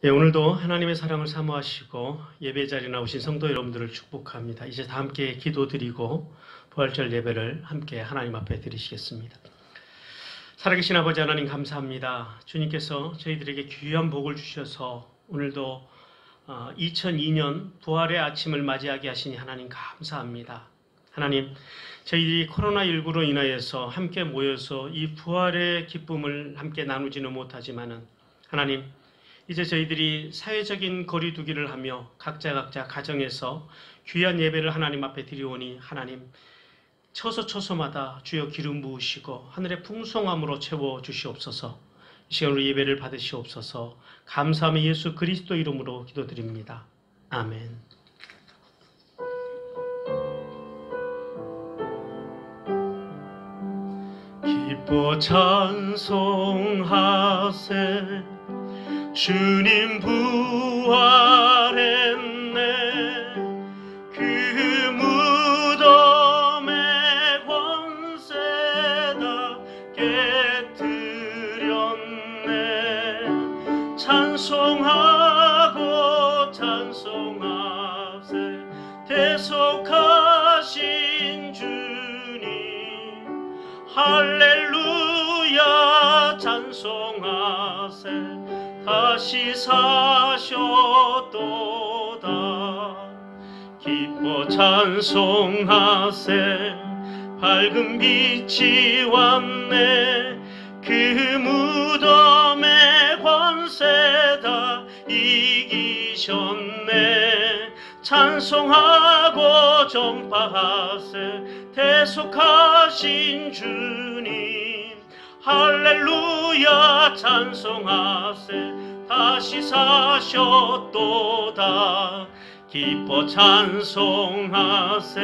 오늘도 하나님의 사랑을 사모하시고 예배 자리에 나오신 성도 여러분들을 축복합니다. 이제 다 함께 기도드리고 부활절 예배를 함께 하나님 앞에 드리시겠습니다. 살아계신 아버지 하나님 감사합니다. 주님께서 저희들에게 귀한 복을 주셔서 오늘도 2002년 부활의 아침을 맞이하게 하시니 하나님 감사합니다. 하나님, 저희들이 코로나19로 인하여서 함께 모여서 이 부활의 기쁨을 함께 나누지는 못하지만은 하나님, 이제 저희들이 사회적인 거리 두기를 하며 각자 가정에서 귀한 예배를 하나님 앞에 드리오니 하나님 처소마다 주여 기름 부으시고 하늘의 풍성함으로 채워 주시옵소서. 이 시간으로 예배를 받으시옵소서. 감사하며 예수 그리스도 이름으로 기도드립니다. 아멘. 기뻐 찬송하세 주님 부활했네. 그 무덤의 권세 다 깨뜨렸네. 찬송하고 찬송하세 대속하신 주님. 할렐루야 찬송하세 다시 사셨도다. 기뻐 찬송하세 밝은 빛이 왔네. 그 무덤의 권세 다 이기셨네. 찬송하고 전파하세 대속하신 주님. 할렐루야 찬송하세 다시 사셨도다. 기뻐 찬송하세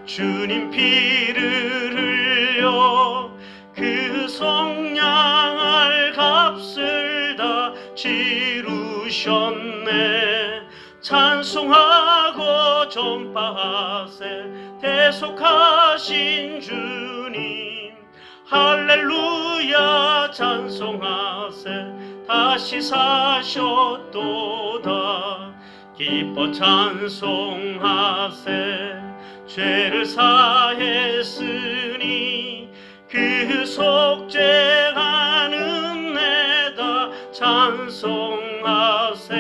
주님 피를 흘려 그 속량할 값을 다 치루셨네. 찬송하고 전파하세 대속하신 주님. 할렐루야 찬송하세 다시 사셨도다. 기뻐 찬송하세 죄를 사했으니 그 속죄한 은혜다. 찬송하세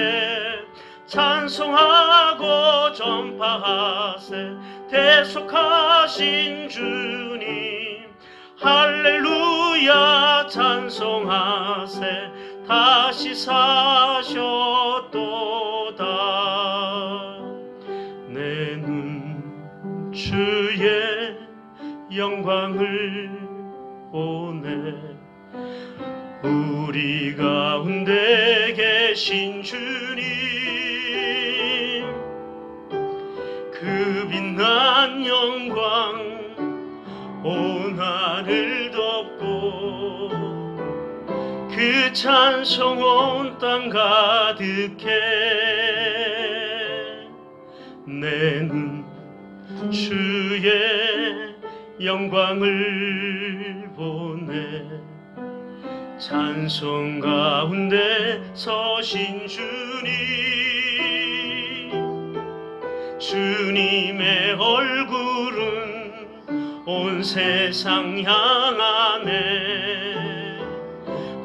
찬송하고 전파하세 대속하신 주님. 할렐루야 찬송하세 다시 사셨도다. 내 눈 주의 영광을 보네. 우리 가운데 계신 주님. 그 빛난 영광 온 하늘 덮고 그 찬송 온 땅 가득해. 내 눈 주의 영광을 보네. 찬송 가운데 서신 주님. 주님의 얼굴은 온 세상 향하네.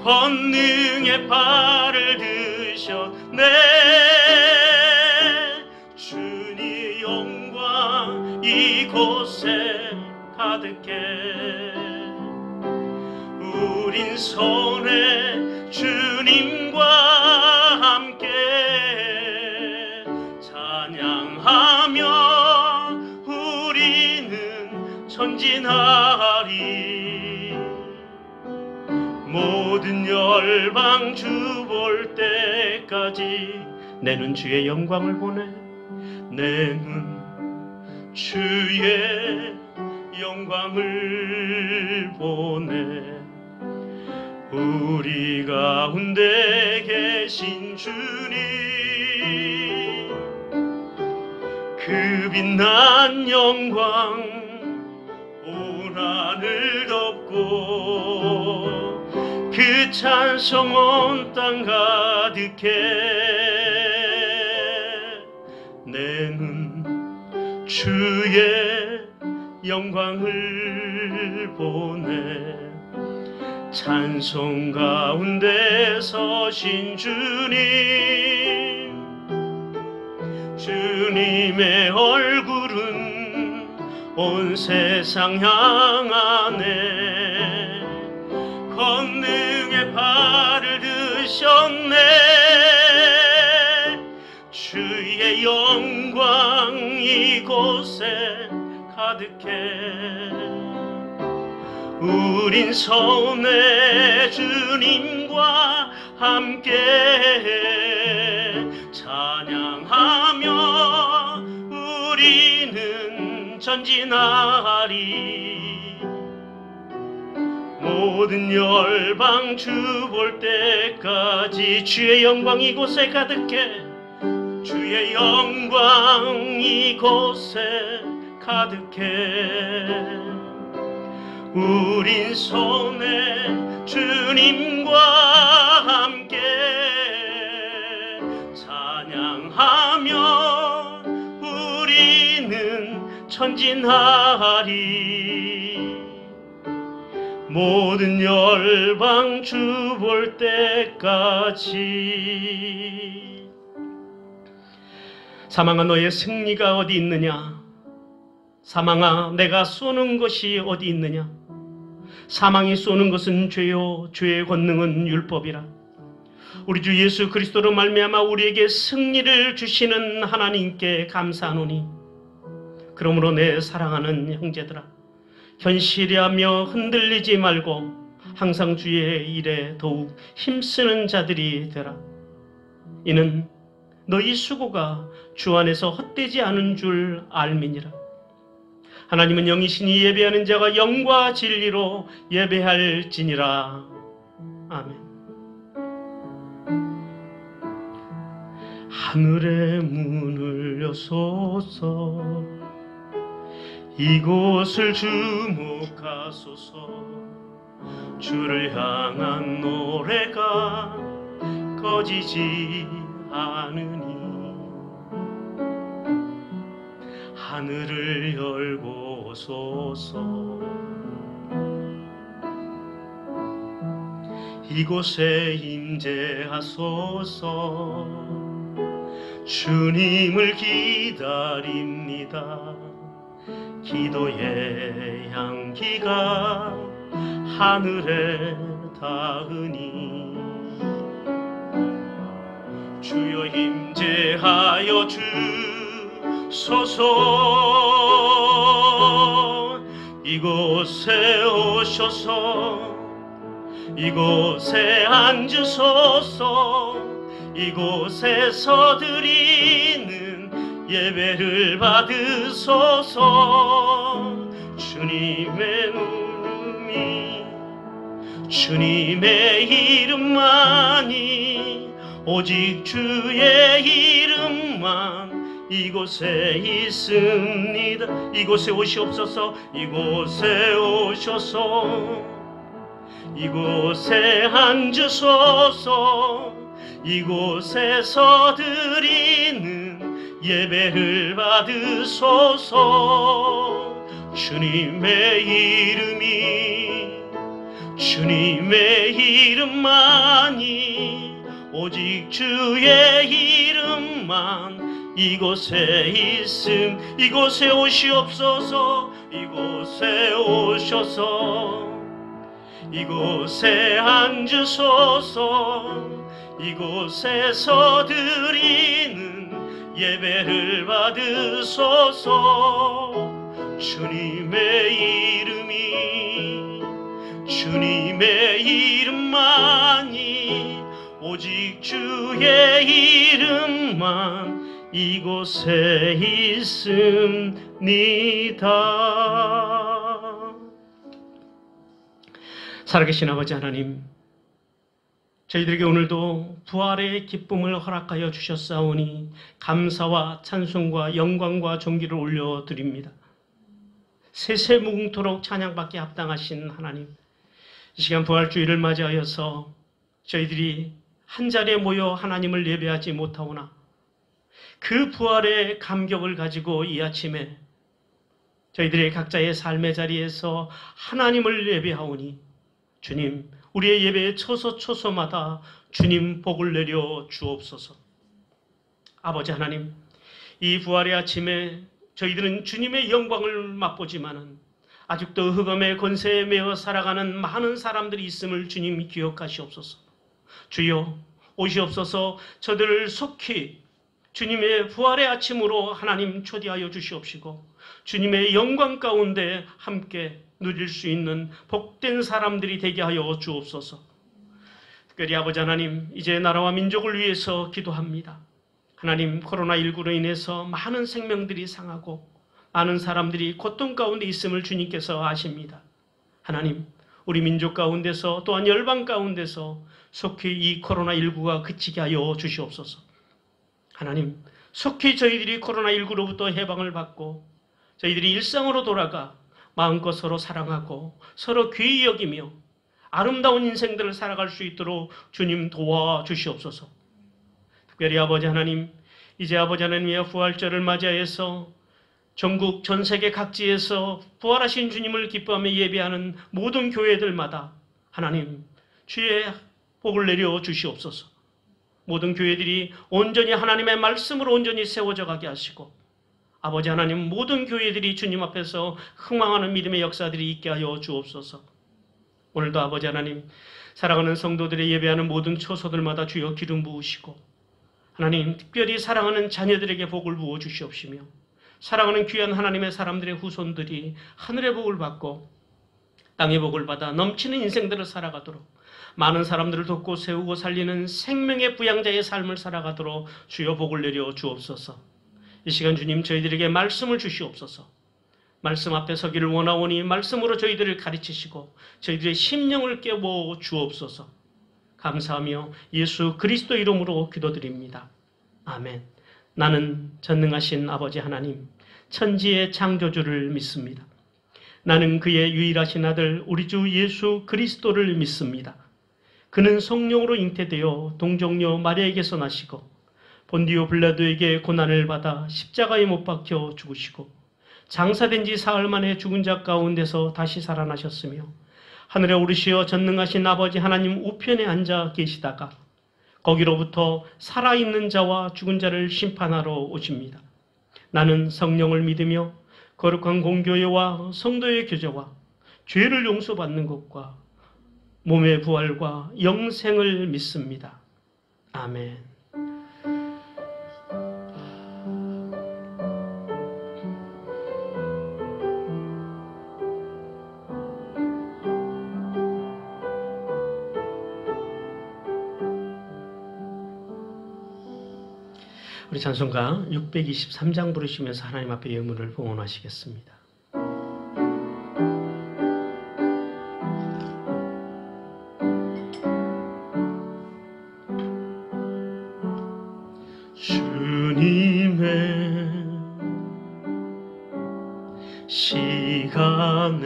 권능의 팔을 드셨네. 주님 영광 이곳에 가득해. 우린 손에 주님과 함께 찬양하며 전진하리. 모든 열방 주 볼 때까지 내 눈 주의 영광을 보내. 내 눈 주의 영광을 보내. 우리 가운데 계신 주님. 그 빛난 영광 온 하늘 덮고 그 그 찬송 온 땅 가득해 내 눈 주의 영광을 보네 찬송 가운데 서신 주님의 얼굴은 온 세상 향하네 권능의 발을 드셨네 주의 영광 이곳에 가득해 우린 손에 주님과 함께 찬양하며 우리는 전진하리 모든 열방 주 볼 때까지 주의 영광 이곳에 가득해 주의 영광 이곳에 가득해 우린 손에 주님과 함께 찬양하며 우리는 전진하리 모든 열방 주 볼 때까지 사망아 너의 승리가 어디 있느냐 사망아 내가 쏘는 것이 어디 있느냐 사망이 쏘는 것은 죄요 죄의 권능은 율법이라 우리 주 예수 그리스도로 말미암아 우리에게 승리를 주시는 하나님께 감사하노니 그러므로 내 사랑하는 형제들아 견실하며 흔들리지 말고 항상 주의 일에 더욱 힘쓰는 자들이 되라 이는 너희 수고가 주 안에서 헛되지 않은 줄 알미니라 하나님은 영이시니 예배하는 자가 영과 진리로 예배할지니라. 아멘. 하늘의 문을 여소서 이곳을 주목하소서 주를 향한 노래가 꺼지지 않으니 하늘을 열고소서 이곳에 임재하소서 주님을 기다립니다. 기도의 향기가 하늘에 닿으니 주여 임재하여 주소서 이곳에 오셔서 이곳에 앉으소서 이곳에서 드리는 예배를 받으소서 주님의 누름이 주님의 이름만이 오직 주의 이름만 이곳에 있습니다. 이곳에 오시옵소서 이곳에 오셔서 이곳에 앉으소서 이곳에서 드리는 예배를 받으소서 주님의 이름이 주님의 이름만이 오직 주의 이름만 이곳에 있음 이곳에 오시옵소서 이곳에 오셔서 이곳에 앉으소서 이곳에서 드리는 예배를 받으소서 주님의 이름이 주님의 이름만이 오직 주의 이름만 이곳에 있습니다. 살아계신 아버지 하나님, 저희들에게 오늘도 부활의 기쁨을 허락하여 주셨사오니 감사와 찬송과 영광과 존귀를 올려드립니다. 세세무궁토록 찬양받게 합당하신 하나님, 이 시간 부활주의를 맞이하여서 저희들이 한자리에 모여 하나님을 예배하지 못하오나 그 부활의 감격을 가지고 이 아침에 저희들의 각자의 삶의 자리에서 하나님을 예배하오니 주님, 우리의 예배의 초소초소마다 주님 복을 내려 주옵소서. 아버지 하나님, 이 부활의 아침에 저희들은 주님의 영광을 맛보지만은 아직도 흑암의 권세에 매어 살아가는 많은 사람들이 있음을 주님 기억하시옵소서. 주여 오시옵소서. 저들을 속히 주님의 부활의 아침으로 하나님 초대하여 주시옵시고 주님의 영광 가운데 함께 누릴 수 있는 복된 사람들이 되게 하여 주옵소서. 특별히 아버지 하나님, 이제 나라와 민족을 위해서 기도합니다. 하나님, 코로나19로 인해서 많은 생명들이 상하고 많은 사람들이 고통 가운데 있음을 주님께서 아십니다. 하나님, 우리 민족 가운데서 또한 열방 가운데서 속히 이 코로나19가 그치게 하여 주시옵소서. 하나님, 속히 저희들이 코로나19로부터 해방을 받고 저희들이 일상으로 돌아가 마음껏 서로 사랑하고 서로 귀히 여기며 아름다운 인생들을 살아갈 수 있도록 주님 도와주시옵소서. 특별히 아버지 하나님, 이제 아버지 하나님의 부활절을 맞이해서 전국 전 세계 각지에서 부활하신 주님을 기뻐하며 예배하는 모든 교회들마다 하나님 주의 복을 내려 주시옵소서. 모든 교회들이 온전히 하나님의 말씀으로 온전히 세워져 가게 하시고 아버지 하나님, 모든 교회들이 주님 앞에서 흥망하는 믿음의 역사들이 있게 하여 주옵소서. 오늘도 아버지 하나님, 사랑하는 성도들의 예배하는 모든 초소들마다 주여 기름 부으시고 하나님, 특별히 사랑하는 자녀들에게 복을 부어 주시옵시며 사랑하는 귀한 하나님의 사람들의 후손들이 하늘의 복을 받고 땅의 복을 받아 넘치는 인생들을 살아가도록 많은 사람들을 돕고 세우고 살리는 생명의 부양자의 삶을 살아가도록 주여 복을 내려 주옵소서. 이 시간 주님, 저희들에게 말씀을 주시옵소서. 말씀 앞에 서기를 원하오니 말씀으로 저희들을 가르치시고 저희들의 심령을 깨워 주옵소서. 감사하며 예수 그리스도 이름으로 기도드립니다. 아멘. 나는 전능하신 아버지 하나님, 천지의 창조주를 믿습니다. 나는 그의 유일하신 아들 우리 주 예수 그리스도를 믿습니다. 그는 성령으로 잉태되어 동정녀 마리아에게서 나시고 본디오 빌라도에게 고난을 받아 십자가에 못 박혀 죽으시고 장사된 지 사흘 만에 죽은 자 가운데서 다시 살아나셨으며 하늘에 오르시어 전능하신 아버지 하나님 우편에 앉아 계시다가 거기로부터 살아있는 자와 죽은 자를 심판하러 오십니다. 나는 성령을 믿으며 거룩한 공교회와 성도의 교제와 죄를 용서받는 것과 몸의 부활과 영생을 믿습니다. 아멘. 우리 찬송가 623장 부르시면서 하나님 앞에 예물을 봉헌하시겠습니다. 주님의 시간에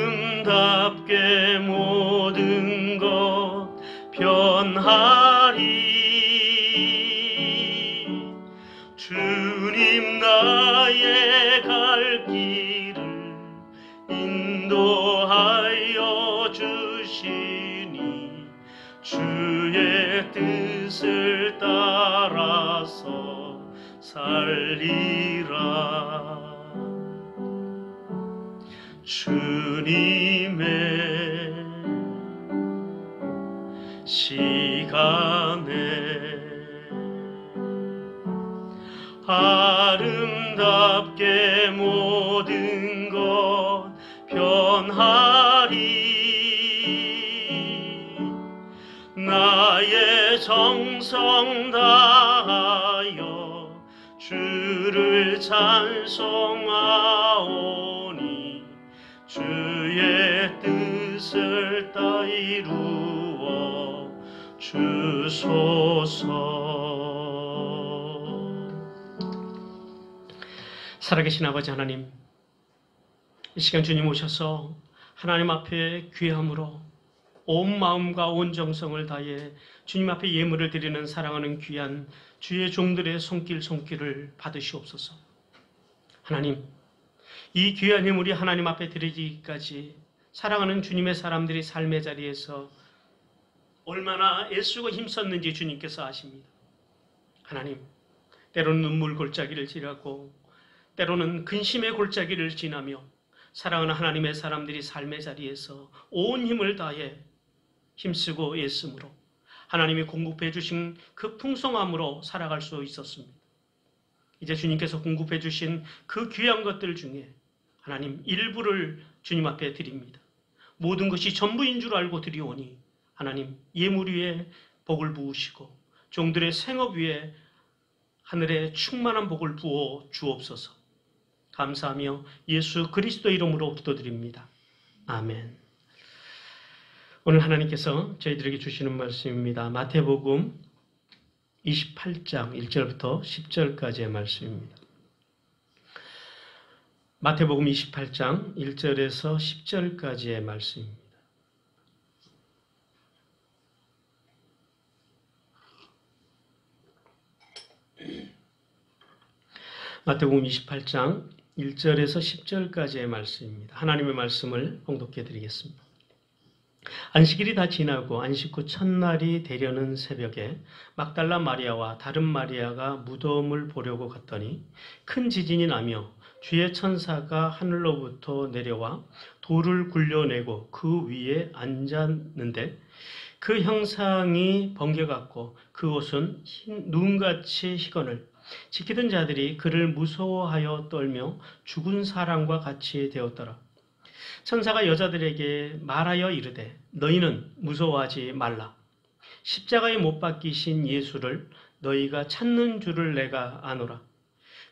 아름답게 모든 것 변하리. 주님 나의 갈 길을 인도하여 주시니 주의 뜻을 따라서 살리라. 주님의 시간에 아름답게 모든 것 변하리. 나의 정성 다하여 주를 찬송하오니 주의 뜻을 다 이루어 주소서. 살아계신 아버지 하나님, 이 시간 주님 오셔서 하나님 앞에 귀함으로 온 마음과 온 정성을 다해 주님 앞에 예물을 드리는 사랑하는 귀한 주의 종들의 손길을 받으시옵소서. 하나님, 이 귀한 예물이 하나님 앞에 드리기까지 사랑하는 주님의 사람들이 삶의 자리에서 얼마나 애쓰고 힘썼는지 주님께서 아십니다. 하나님, 때로는 눈물 골짜기를 지나고 때로는 근심의 골짜기를 지나며 사랑하는 하나님의 사람들이 삶의 자리에서 온 힘을 다해 힘쓰고 애씀으로 하나님이 공급해 주신 그 풍성함으로 살아갈 수 있었습니다. 이제 주님께서 공급해 주신 그 귀한 것들 중에 하나님 일부를 주님 앞에 드립니다. 모든 것이 전부인 줄 알고 드리오니 하나님 예물 위에 복을 부으시고 종들의 생업 위에 하늘의 충만한 복을 부어 주옵소서. 감사하며 예수 그리스도 이름으로 기도드립니다. 아멘. 오늘 하나님께서 저희들에게 주시는 말씀입니다. 마태복음 28장 1절부터 10절까지의 말씀입니다. 마태복음 28장 1절에서 10절까지의 말씀입니다. 마태복음 28장 1절에서 10절까지의 말씀입니다. 하나님의 말씀을 봉독해 드리겠습니다. 안식일이 다 지나고 안식 후 첫날이 되려는 새벽에 막달라 마리아와 다른 마리아가 무덤을 보려고 갔더니 큰 지진이 나며 주의 천사가 하늘로부터 내려와 돌을 굴려내고 그 위에 앉았는데 그 형상이 번개 같고 그 옷은 눈같이 희건을 지키던 자들이 그를 무서워하여 떨며 죽은 사람과 같이 되었더라. 천사가 여자들에게 말하여 이르되 너희는 무서워하지 말라. 십자가에 못 박히신 예수를 너희가 찾는 줄을 내가 아노라.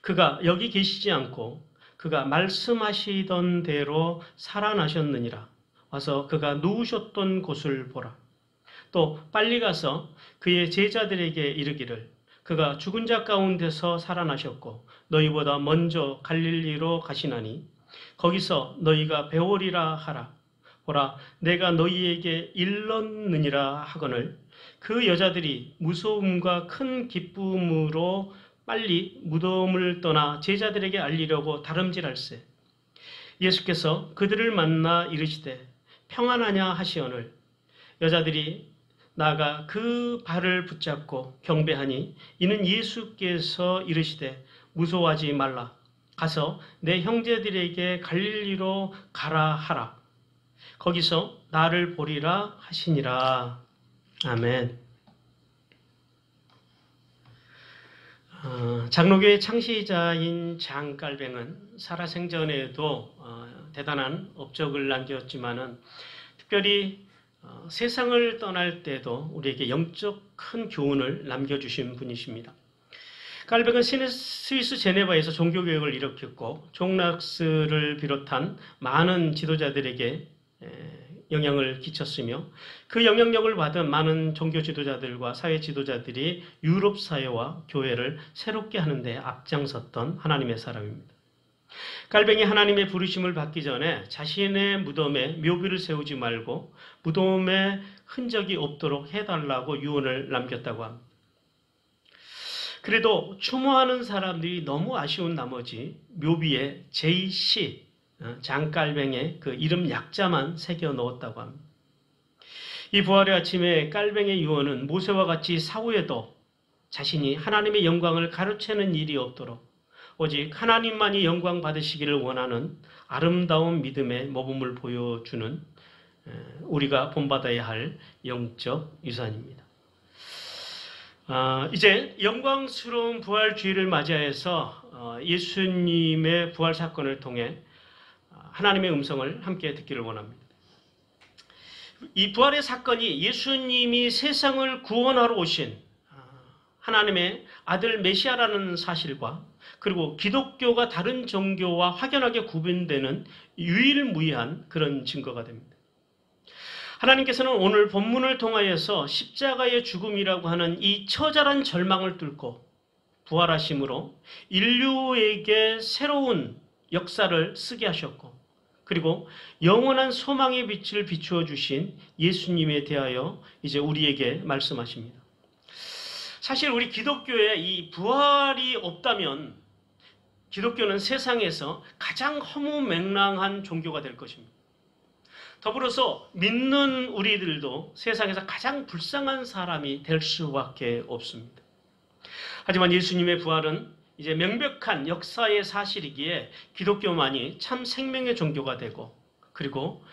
그가 여기 계시지 않고 그가 말씀하시던 대로 살아나셨느니라. 와서 그가 누우셨던 곳을 보라. 또 빨리 가서 그의 제자들에게 이르기를 그가 죽은 자 가운데서 살아나셨고 너희보다 먼저 갈릴리로 가시나니 거기서 너희가 배우리라 하라. 보라, 내가 너희에게 일렀느니라 하거늘 그 여자들이 무서움과 큰 기쁨으로 빨리 무덤을 떠나 제자들에게 알리려고 다름질할세. 예수께서 그들을 만나 이르시되 평안하냐 하시오늘 여자들이 나가 그 발을 붙잡고 경배하니 이는 예수께서 이르시되 무서워하지 말라. 가서 내 형제들에게 갈릴리로 가라 하라. 거기서 나를 보리라 하시니라. 아멘. 장로교의 창시자인 장깔뱅은 살아생전에도 대단한 업적을 남겼지만은 특별히 세상을 떠날 때도 우리에게 영적 큰 교훈을 남겨주신 분이십니다. 깔뱅은 스위스 제네바에서 종교개혁을 일으켰고 종락스를 비롯한 많은 지도자들에게 영향을 끼쳤으며 그 영향력을 받은 많은 종교 지도자들과 사회 지도자들이 유럽 사회와 교회를 새롭게 하는 데 앞장섰던 하나님의 사람입니다. 깔뱅이 하나님의 부르심을 받기 전에 자신의 무덤에 묘비를 세우지 말고 무덤에 흔적이 없도록 해달라고 유언을 남겼다고 합니다. 그래도 추모하는 사람들이 너무 아쉬운 나머지 묘비에 JC 장깔뱅의 그 이름 약자만 새겨 넣었다고 합니다. 이 부활의 아침에 깔뱅의 유언은 모세와 같이 사후에도 자신이 하나님의 영광을 가로채는 일이 없도록 오직 하나님만이 영광 받으시기를 원하는 아름다운 믿음의 모범을 보여주는 우리가 본받아야 할 영적 유산입니다. 이제 영광스러운 부활 주일을 맞이해서 예수님의 부활 사건을 통해 하나님의 음성을 함께 듣기를 원합니다. 이 부활의 사건이 예수님이 세상을 구원하러 오신 하나님의 아들 메시아라는 사실과 그리고 기독교가 다른 종교와 확연하게 구분되는 유일무이한 그런 증거가 됩니다. 하나님께서는 오늘 본문을 통하여서 십자가의 죽음이라고 하는 이 처절한 절망을 뚫고 부활하심으로 인류에게 새로운 역사를 쓰게 하셨고 그리고 영원한 소망의 빛을 비추어 주신 예수님에 대하여 이제 우리에게 말씀하십니다. 사실 우리 기독교에 이 부활이 없다면 기독교는 세상에서 가장 허무맹랑한 종교가 될 것입니다. 더불어서 믿는 우리들도 세상에서 가장 불쌍한 사람이 될 수밖에 없습니다. 하지만 예수님의 부활은 이제 명백한 역사의 사실이기에 기독교만이 참 생명의 종교가 되고, 그리고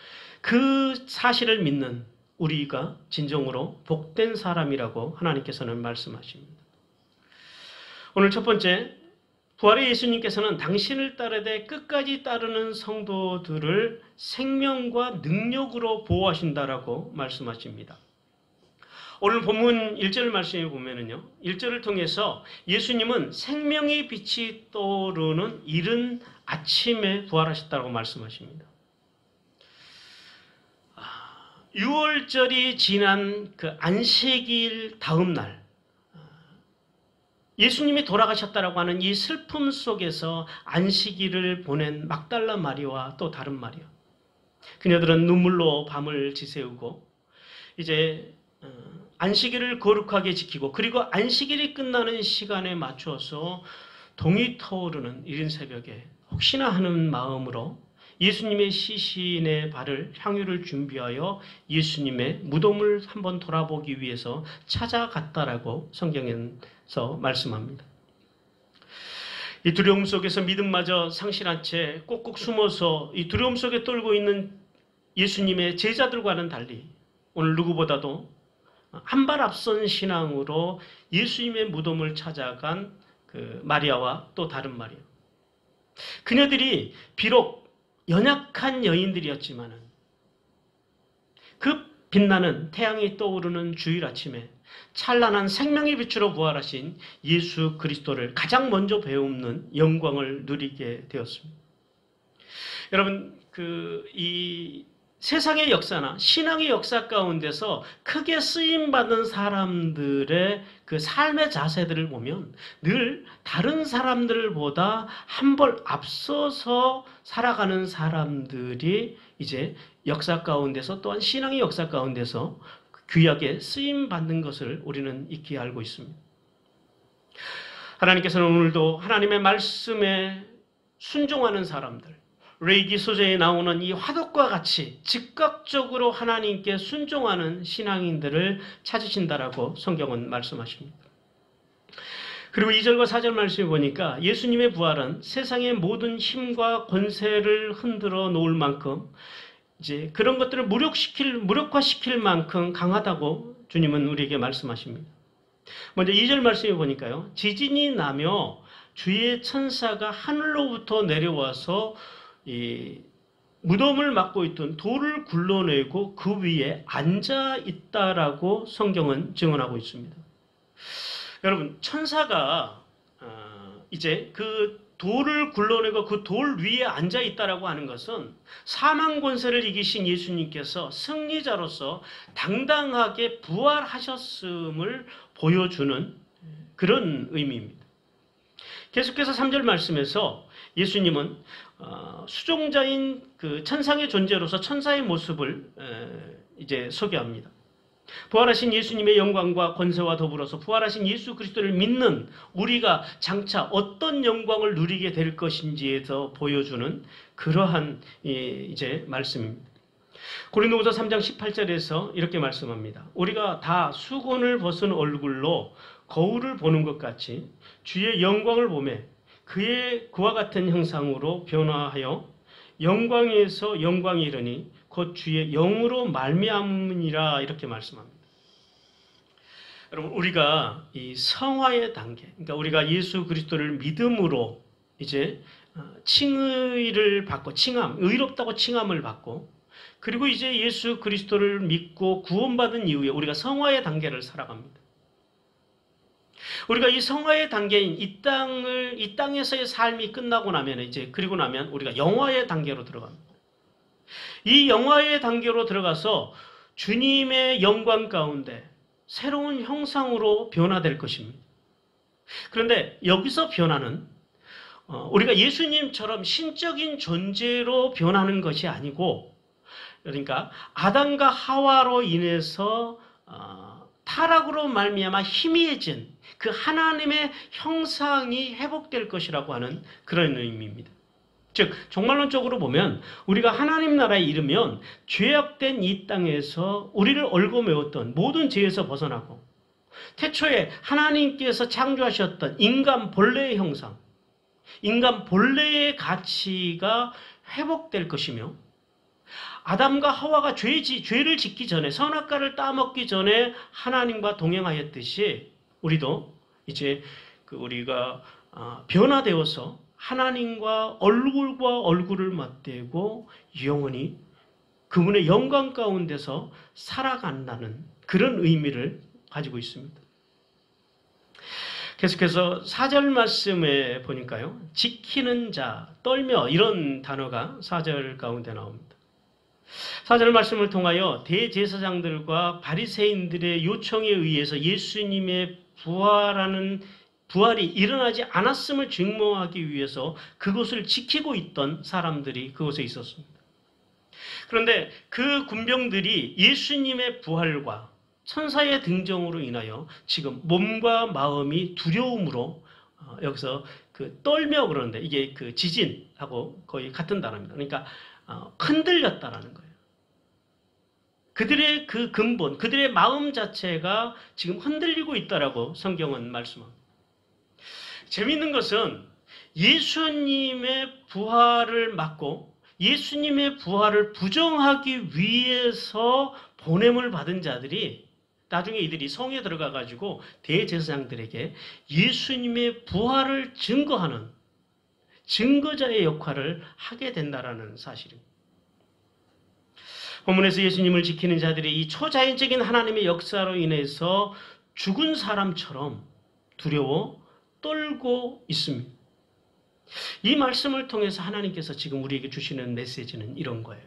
그 사실을 믿는 우리가 진정으로 복된 사람이라고 하나님께서는 말씀하십니다. 오늘 첫 번째, 부활의 예수님께서는 당신을 따르되 끝까지 따르는 성도들을 생명과 능력으로 보호하신다라고 말씀하십니다. 오늘 본문 1절 말씀에 보면은요, 1절을 통해서 예수님은 생명의 빛이 떠오르는 이른 아침에 부활하셨다고 말씀하십니다. 6월절이 지난 그 안식일 다음 날, 예수님이 돌아가셨다라고 하는 이 슬픔 속에서 안식일을 보낸 막달라 마리아와 또 다른 마리아, 그녀들은 눈물로 밤을 지새우고 이제 안식일을 거룩하게 지키고, 그리고 안식일이 끝나는 시간에 맞춰서 동이 터오르는 이른 새벽에 혹시나 하는 마음으로 예수님의 시신의 발을 향유를 준비하여 예수님의 무덤을 한번 돌아보기 위해서 찾아갔다라고 성경에서 말씀합니다. 이 두려움 속에서 믿음마저 상실한 채 꼭꼭 숨어서 이 두려움 속에 떨고 있는 예수님의 제자들과는 달리 오늘 누구보다도 한 발 앞선 신앙으로 예수님의 무덤을 찾아간 그 마리아와 또 다른 마리아. 그녀들이 비록 연약한 여인들이었지만은 그 빛나는 태양이 떠오르는 주일 아침에 찬란한 생명의 빛으로 부활하신 예수 그리스도를 가장 먼저 배우는 영광을 누리게 되었습니다. 여러분, 이 세상의 역사나 신앙의 역사 가운데서 크게 쓰임받은 사람들의 그 삶의 자세들을 보면 늘 다른 사람들보다 한 발 앞서서 살아가는 사람들이 이제 역사 가운데서, 또한 신앙의 역사 가운데서 귀하게 쓰임받는 것을 우리는 익히 알고 있습니다. 하나님께서는 오늘도 하나님의 말씀에 순종하는 사람들, 레위기 소재에 나오는 이 화덕과 같이 즉각적으로 하나님께 순종하는 신앙인들을 찾으신다라고 성경은 말씀하십니다. 그리고 2절과 4절 말씀을 보니까 예수님의 부활은 세상의 모든 힘과 권세를 흔들어 놓을 만큼 이제 그런 것들을 무력화시킬 만큼 강하다고 주님은 우리에게 말씀하십니다. 먼저 2절 말씀에 보니까요, 지진이 나며 주의 천사가 하늘로부터 내려와서 이 무덤을 막고 있던 돌을 굴러내고 그 위에 앉아 있다라고 성경은 증언하고 있습니다. 여러분, 천사가 이제 그 돌을 굴러내고 그 돌 위에 앉아 있다라고 하는 것은 사망 권세를 이기신 예수님께서 승리자로서 당당하게 부활하셨음을 보여주는 그런 의미입니다. 계속해서 3절 말씀에서 예수님은 수종자인 그 천상의 존재로서 천사의 모습을 이제 소개합니다. 부활하신 예수님의 영광과 권세와 더불어서 부활하신 예수 그리스도를 믿는 우리가 장차 어떤 영광을 누리게 될 것인지에서 보여주는 그러한 이제 말씀입니다. 고린도후서 3장 18절에서 이렇게 말씀합니다. 우리가 다 수건을 벗은 얼굴로 거울을 보는 것 같이 주의 영광을 보매 그와 같은 형상으로 변화하여 영광에서 영광이 이르니 곧 주의 영으로 말미암으니라, 이렇게 말씀합니다. 여러분, 우리가 이 성화의 단계, 그러니까 우리가 예수 그리스도를 믿음으로 이제 칭의를 받고 의롭다고 칭함을 받고, 그리고 이제 예수 그리스도를 믿고 구원받은 이후에 우리가 성화의 단계를 살아갑니다. 우리가 이 성화의 단계인 이 땅에서의 삶이 끝나고 나면 그리고 나면 우리가 영화의 단계로 들어갑니다. 이 영화의 단계로 들어가서 주님의 영광 가운데 새로운 형상으로 변화될 것입니다. 그런데 여기서 변화는 우리가 예수님처럼 신적인 존재로 변하는 것이 아니고, 그러니까 아담과 하와로 인해서 타락으로 말미암아 희미해진 그 하나님의 형상이 회복될 것이라고 하는 그런 의미입니다. 즉 종말론적으로 보면 우리가 하나님 나라에 이르면 죄악된 이 땅에서 우리를 얽어매었던 모든 죄에서 벗어나고, 태초에 하나님께서 창조하셨던 인간 본래의 형상, 인간 본래의 가치가 회복될 것이며, 아담과 하와가 죄를 짓기 전에, 선악과를 따먹기 전에 하나님과 동행하였듯이 우리도 이제 우리가 변화되어서 하나님과 얼굴과 얼굴을 맞대고 영원히 그분의 영광 가운데서 살아간다는 그런 의미를 가지고 있습니다. 계속해서 4절 말씀에 보니까요, 지키는 자, 떨며, 이런 단어가 4절 가운데 나옵니다. 4절 말씀을 통하여 대제사장들과 바리새인들의 요청에 의해서 예수님의 부활이 일어나지 않았음을 증명하기 위해서 그것을 지키고 있던 사람들이 그곳에 있었습니다. 그런데 그 군병들이 예수님의 부활과 천사의 등정으로 인하여 지금 몸과 마음이 두려움으로, 여기서 떨며 그러는데 이게 지진하고 거의 같은 단어입니다. 그러니까 흔들렸다라는 거예요. 그들의 그 근본, 그들의 마음 자체가 지금 흔들리고 있다라고 성경은 말씀합니다. 재미있는 것은 예수님의 부활을 막고 예수님의 부활을 부정하기 위해서 보냄을 받은 자들이 나중에 이들이 성에 들어가 가지고 대제사장들에게 예수님의 부활을 증거하는 증거자의 역할을 하게 된다라는 사실입니다. 본문에서 예수님을 지키는 자들이 이 초자연적인 하나님의 역사로 인해서 죽은 사람처럼 두려워 떨고 있습니다. 이 말씀을 통해서 하나님께서 지금 우리에게 주시는 메시지는 이런 거예요.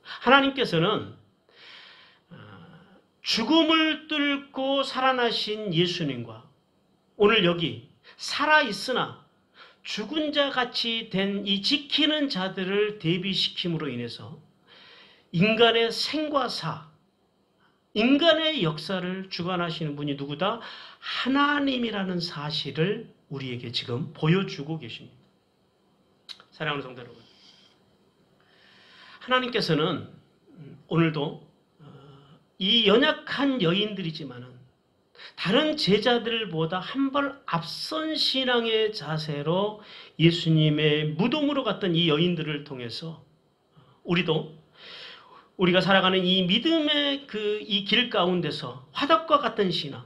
하나님께서는 죽음을 뚫고 살아나신 예수님과 오늘 여기 살아있으나 죽은 자 같이 된 이 지키는 자들을 대비시킴으로 인해서 인간의 생과 사, 인간의 역사를 주관하시는 분이 누구다? 하나님이라는 사실을 우리에게 지금 보여주고 계십니다. 사랑하는 성도 여러분, 하나님께서는 오늘도 이 연약한 여인들이지만은 다른 제자들보다 한 발 앞선 신앙의 자세로 예수님의 무덤으로 갔던 이 여인들을 통해서 우리가 살아가는 이 믿음의 이 길 가운데서 화덕과 같은 신앙,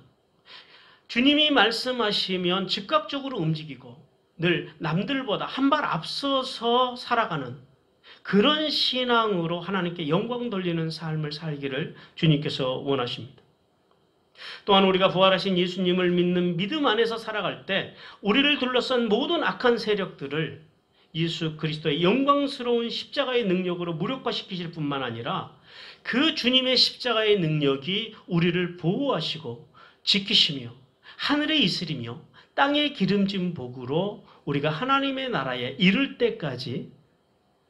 주님이 말씀하시면 즉각적으로 움직이고 늘 남들보다 한 발 앞서서 살아가는 그런 신앙으로 하나님께 영광 돌리는 삶을 살기를 주님께서 원하십니다. 또한 우리가 부활하신 예수님을 믿는 믿음 안에서 살아갈 때 우리를 둘러싼 모든 악한 세력들을 예수 그리스도의 영광스러운 십자가의 능력으로 무력화시키실 뿐만 아니라 그 주님의 십자가의 능력이 우리를 보호하시고 지키시며 하늘에 이슬이며 땅에 기름진 복으로 우리가 하나님의 나라에 이를 때까지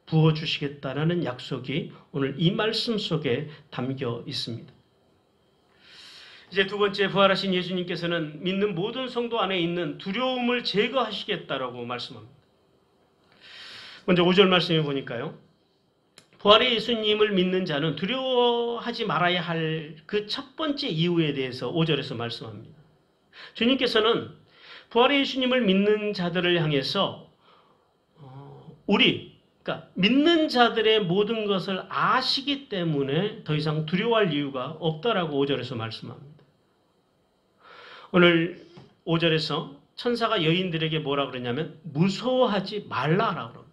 부어주시겠다는 약속이 오늘 이 말씀 속에 담겨 있습니다. 이제 두 번째, 부활하신 예수님께서는 믿는 모든 성도 안에 있는 두려움을 제거하시겠다라고 말씀합니다. 먼저 5절 말씀해 보니까요, 부활의 예수님을 믿는 자는 두려워하지 말아야 할 그 첫 번째 이유에 대해서 5절에서 말씀합니다. 주님께서는 부활의 예수님을 믿는 자들을 향해서 그러니까 믿는 자들의 모든 것을 아시기 때문에 더 이상 두려워할 이유가 없다라고 5절에서 말씀합니다. 오늘 5절에서 천사가 여인들에게 뭐라 그러냐면 무서워하지 말라라고 그럽니다.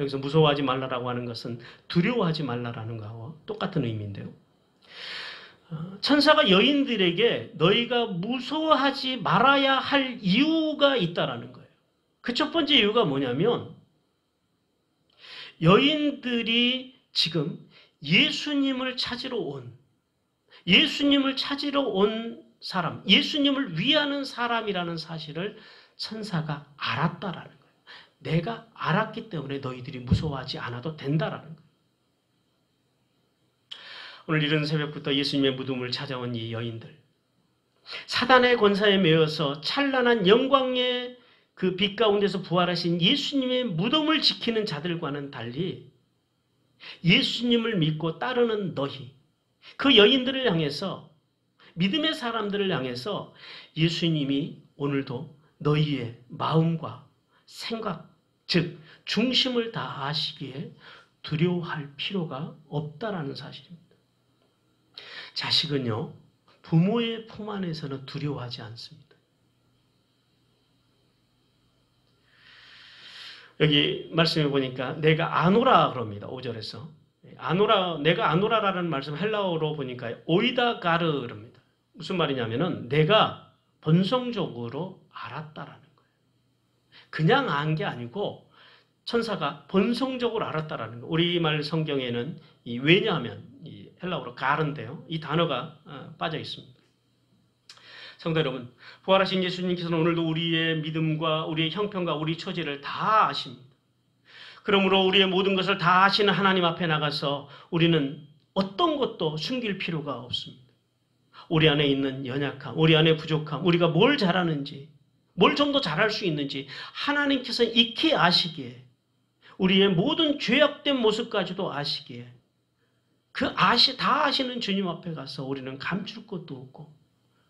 여기서 무서워하지 말라라고 하는 것은 두려워하지 말라라는 거하고 똑같은 의미인데요. 천사가 여인들에게 너희가 무서워하지 말아야 할 이유가 있다라는 거예요. 그 첫 번째 이유가 뭐냐면 여인들이 지금 예수님을 찾으러 온 사람, 예수님을 위하는 사람이라는 사실을 천사가 알았다라는 거예요. 내가 알았기 때문에 너희들이 무서워하지 않아도 된다라는 거예요. 오늘 이른 새벽부터 예수님의 무덤을 찾아온 이 여인들, 사단의 권사에 매여서 찬란한 영광의 그 빛 가운데서 부활하신 예수님의 무덤을 지키는 자들과는 달리 예수님을 믿고 따르는 너희, 그 여인들을 향해서, 믿음의 사람들을 향해서 예수님이 오늘도 너희의 마음과 생각, 즉 중심을 다하시기에 두려워할 필요가 없다라는 사실입니다. 자식은요, 부모의 품 안에서는 두려워하지 않습니다. 여기 말씀해 보니까 내가 아노라 그럽니다. 5절에서. 아노라, 내가 아노라라는 말씀 헬라어로 보니까 오이다 가르 그럽니다. 무슨 말이냐면은 내가 본성적으로 알았다라는 거예요. 그냥 안 게 아니고 천사가 본성적으로 알았다라는 거예요. 우리말 성경에는 왜냐하면 이 헬라어로 가르인데요. 이 단어가 빠져 있습니다. 성도 여러분, 부활하신 예수님께서는 오늘도 우리의 믿음과 우리의 형편과 우리 처지를 다 아십니다. 그러므로 우리의 모든 것을 다 아시는 하나님 앞에 나가서 우리는 어떤 것도 숨길 필요가 없습니다. 우리 안에 있는 연약함, 우리 안에 부족함, 우리가 뭘 잘하는지, 뭘 좀 더 잘할 수 있는지 하나님께서 익히 아시기에, 우리의 모든 죄악된 모습까지도 아시기에 다 아시는 주님 앞에 가서 우리는 감출 것도 없고,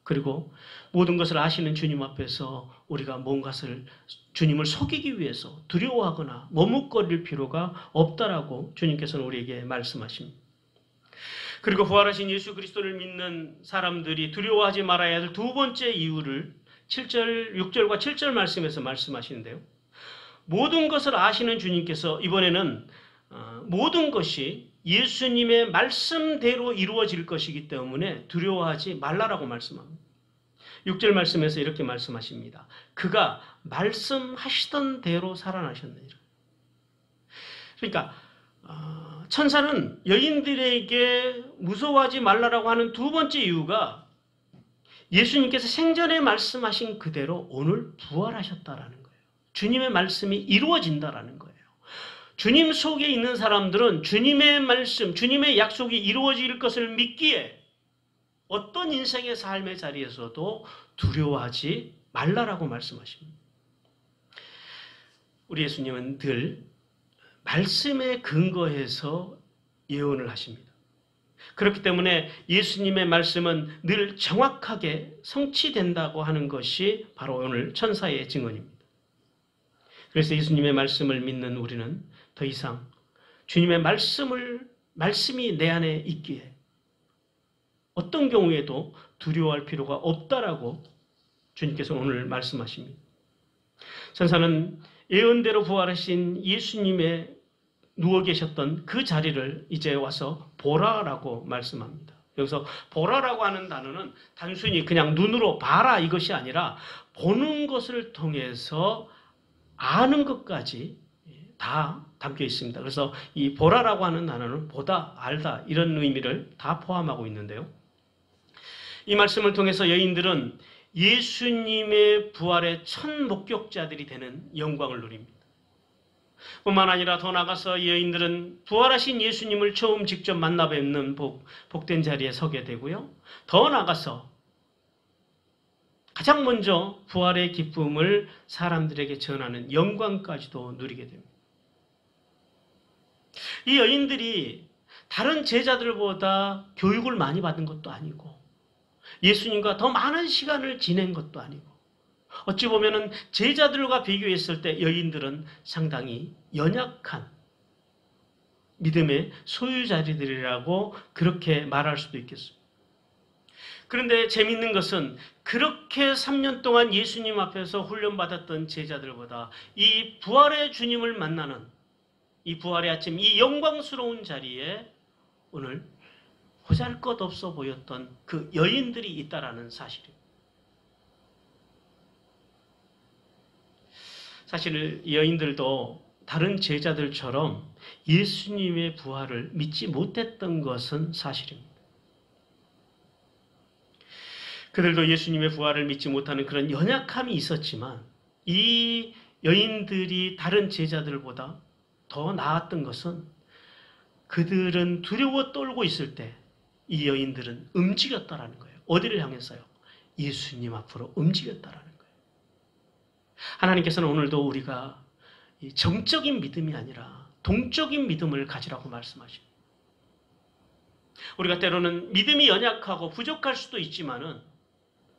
그리고 모든 것을 아시는 주님 앞에서 우리가 뭔가를 주님을 속이기 위해서 두려워하거나 머뭇거릴 필요가 없다라고 주님께서는 우리에게 말씀하십니다. 그리고 부활하신 예수 그리스도를 믿는 사람들이 두려워하지 말아야 할 두 번째 이유를 7절, 6절과 7절 말씀에서 말씀하시는데요. 모든 것을 아시는 주님께서 이번에는 모든 것이 예수님의 말씀대로 이루어질 것이기 때문에 두려워하지 말라라고 말씀합니다. 6절 말씀에서 이렇게 말씀하십니다. 그가 말씀하시던 대로 살아나셨느니라. 그러니까 천사는 여인들에게 무서워하지 말라라고 하는 두 번째 이유가 예수님께서 생전에 말씀하신 그대로 오늘 부활하셨다라는 거예요. 주님의 말씀이 이루어진다라는 거예요. 주님 속에 있는 사람들은 주님의 말씀, 주님의 약속이 이루어질 것을 믿기에 어떤 인생의 삶의 자리에서도 두려워하지 말라라고 말씀하십니다. 우리 예수님은 늘 말씀에 근거해서 예언을 하십니다. 그렇기 때문에 예수님의 말씀은 늘 정확하게 성취된다고 하는 것이 바로 오늘 천사의 증언입니다. 그래서 예수님의 말씀을 믿는 우리는 더 이상 주님의 말씀이 내 안에 있기에 어떤 경우에도 두려워할 필요가 없다라고 주님께서 오늘 말씀하십니다. 천사는 예언대로 부활하신 예수님의 누워 계셨던 그 자리를 이제 와서 보라라고 말씀합니다. 여기서 보라라고 하는 단어는 단순히 그냥 눈으로 봐라 이것이 아니라 보는 것을 통해서 아는 것까지 다 담겨 있습니다. 그래서 이 보라라고 하는 단어는 보다, 알다 이런 의미를 다 포함하고 있는데요. 이 말씀을 통해서 여인들은 예수님의 부활의 첫 목격자들이 되는 영광을 누립니다. 뿐만 아니라 더 나아가서 여인들은 부활하신 예수님을 처음 직접 만나 뵙는 복된 자리에 서게 되고요. 더 나아가서 가장 먼저 부활의 기쁨을 사람들에게 전하는 영광까지도 누리게 됩니다. 이 여인들이 다른 제자들보다 교육을 많이 받은 것도 아니고 예수님과 더 많은 시간을 지낸 것도 아니고 어찌 보면은 제자들과 비교했을 때 여인들은 상당히 연약한 믿음의 소유자들이라고 그렇게 말할 수도 있겠습니다. 그런데 재미있는 것은 그렇게 3년 동안 예수님 앞에서 훈련받았던 제자들보다 이 부활의 주님을 만나는 이 부활의 아침, 이 영광스러운 자리에 오늘 보잘것없어 보였던 그 여인들이 있다라는 사실입니다. 사실 여인들도 다른 제자들처럼 예수님의 부활을 믿지 못했던 것은 사실입니다. 그들도 예수님의 부활을 믿지 못하는 그런 연약함이 있었지만 이 여인들이 다른 제자들보다 더 나았던 것은 그들은 두려워 떨고 있을 때 이 여인들은 움직였다라는 거예요. 어디를 향해서요? 예수님 앞으로 움직였다라는 거예요. 하나님께서는 오늘도 우리가 정적인 믿음이 아니라 동적인 믿음을 가지라고 말씀하십니다. 우리가 때로는 믿음이 연약하고 부족할 수도 있지만은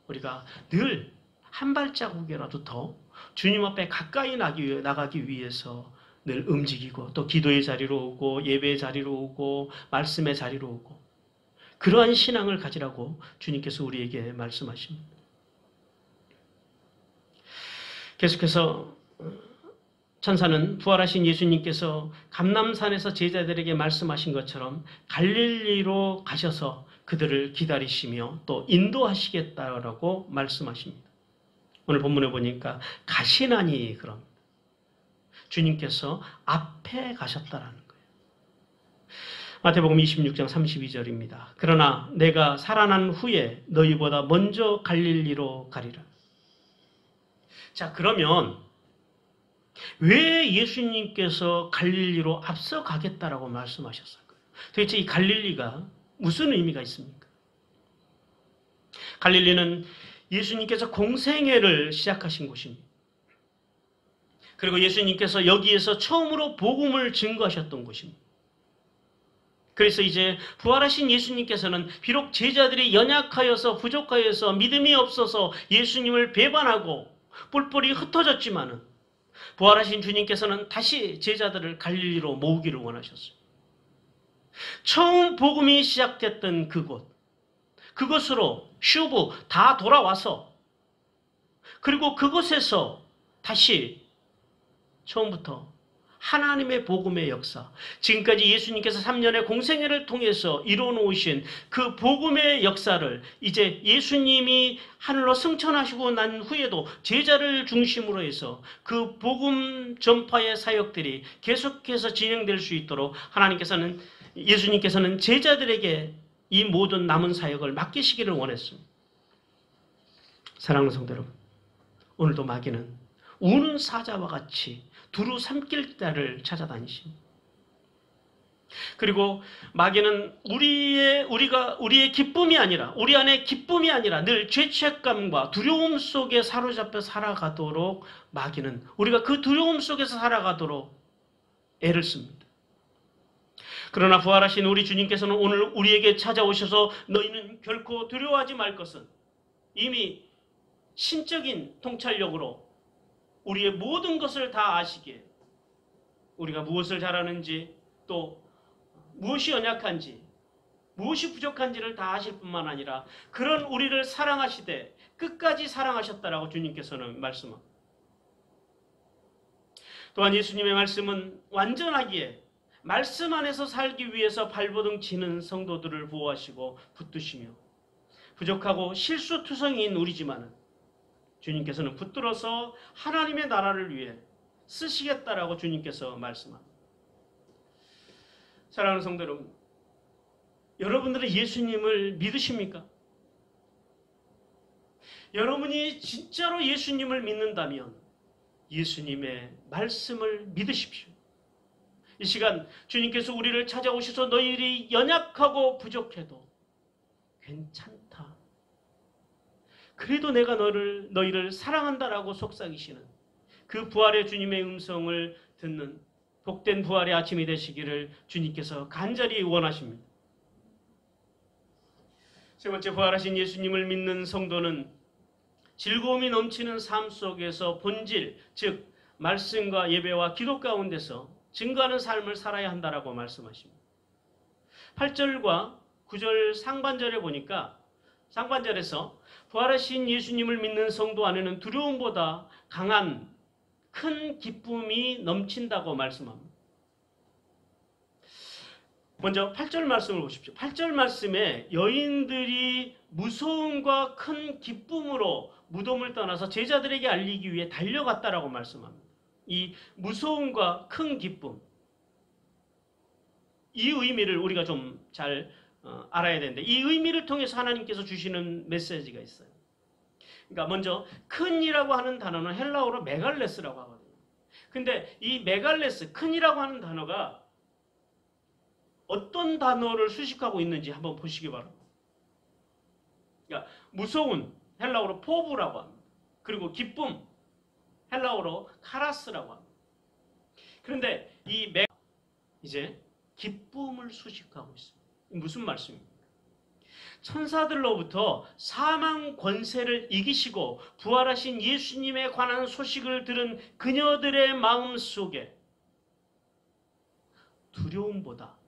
우리가 늘 한 발자국이라도 더 주님 앞에 가까이 나가기 위해서 늘 움직이고 또 기도의 자리로 오고 예배의 자리로 오고 말씀의 자리로 오고 그러한 신앙을 가지라고 주님께서 우리에게 말씀하십니다. 계속해서 천사는 부활하신 예수님께서 감람산에서 제자들에게 말씀하신 것처럼 갈릴리로 가셔서 그들을 기다리시며 또 인도하시겠다라고 말씀하십니다. 오늘 본문에 보니까 가시나니 그럽니다. 주님께서 앞에 가셨다라는 거예요. 마태복음 26장 32절입니다. 그러나 내가 살아난 후에 너희보다 먼저 갈릴리로 가리라. 자, 그러면 왜 예수님께서 갈릴리로 앞서 가겠다라고 말씀하셨을까요? 도대체 이 갈릴리가 무슨 의미가 있습니까? 갈릴리는 예수님께서 공생애를 시작하신 곳입니다. 그리고 예수님께서 여기에서 처음으로 복음을 증거하셨던 곳입니다. 그래서 이제 부활하신 예수님께서는 비록 제자들이 연약하여서 부족하여서 믿음이 없어서 예수님을 배반하고 뿔뿔이 흩어졌지만은 부활하신 주님께서는 다시 제자들을 갈릴리로 모으기를 원하셨어요. 처음 복음이 시작됐던 그곳으로 슈브 다 돌아와서 그리고 그곳에서 다시 처음부터 하나님의 복음의 역사, 지금까지 예수님께서 3년의 공생애를 통해서 이뤄놓으신 그 복음의 역사를 이제 예수님이 하늘로 승천하시고 난 후에도 제자를 중심으로 해서 그 복음 전파의 사역들이 계속해서 진행될 수 있도록 예수님께서는 제자들에게 이 모든 남은 사역을 맡기시기를 원했습니다. 사랑하는 성도 여러분, 오늘도 마귀는 우는 사자와 같이 두루 삼킬 자를 찾아다니십니다. 그리고 마귀는 우리의 기쁨이 아니라, 우리 안에 기쁨이 아니라 늘 죄책감과 두려움 속에 사로잡혀 살아가도록 마귀는 우리가 그 두려움 속에서 살아가도록 애를 씁니다. 그러나 부활하신 우리 주님께서는 오늘 우리에게 찾아오셔서 너희는 결코 두려워하지 말 것은 이미 신적인 통찰력으로 우리의 모든 것을 다 아시기에 우리가 무엇을 잘하는지 또 무엇이 연약한지 무엇이 부족한지를 다 아실 뿐만 아니라 그런 우리를 사랑하시되 끝까지 사랑하셨다라고 주님께서는 말씀합니다. 또한 예수님의 말씀은 완전하기에 말씀 안에서 살기 위해서 발버둥 치는 성도들을 보호하시고 붙드시며 부족하고 실수투성이인 우리지만은 주님께서는 붙들어서 하나님의 나라를 위해 쓰시겠다라고 주님께서 말씀합니다. 사랑하는 성도 여러분, 여러분들은 예수님을 믿으십니까? 여러분이 진짜로 예수님을 믿는다면 예수님의 말씀을 믿으십시오. 이 시간 주님께서 우리를 찾아오셔서 너희들이 연약하고 부족해도 괜찮다. 그래도 내가 너희를 사랑한다라고 속삭이시는 그 부활의 주님의 음성을 듣는 복된 부활의 아침이 되시기를 주님께서 간절히 원하십니다. 세 번째, 부활하신 예수님을 믿는 성도는 즐거움이 넘치는 삶 속에서 본질, 즉 말씀과 예배와 기도 가운데서 증거하는 삶을 살아야 한다라고 말씀하십니다. 8절과 9절 상반절에 보니까 상반절에서 부활하신 예수님을 믿는 성도 안에는 두려움보다 강한 큰 기쁨이 넘친다고 말씀합니다. 먼저 8절 말씀을 보십시오. 8절 말씀에 여인들이 무서움과 큰 기쁨으로 무덤을 떠나서 제자들에게 알리기 위해 달려갔다라고 말씀합니다. 이 무서움과 큰 기쁨, 이 의미를 우리가 좀 잘 알아야 되는데 이 의미를 통해서 하나님께서 주시는 메시지가 있어요. 그러니까 먼저 큰이라고 하는 단어는 헬라어로 메갈레스라고 하거든요. 근데 이 메갈레스, 큰이라고 하는 단어가 어떤 단어를 수식하고 있는지 한번 보시기 바랍니다. 그러니까 무서운, 헬라어로 포부라고 합니다. 그리고 기쁨, 헬라어로 카라스라고 합니다. 그런데 이 이제 기쁨을 수식하고 있습니다. 무슨 말씀입니까? 천사들로부터 사망 권세를 이기시고 부활하신 예수님에 관한 소식을 들은 그녀들의 마음 속에 두려움보다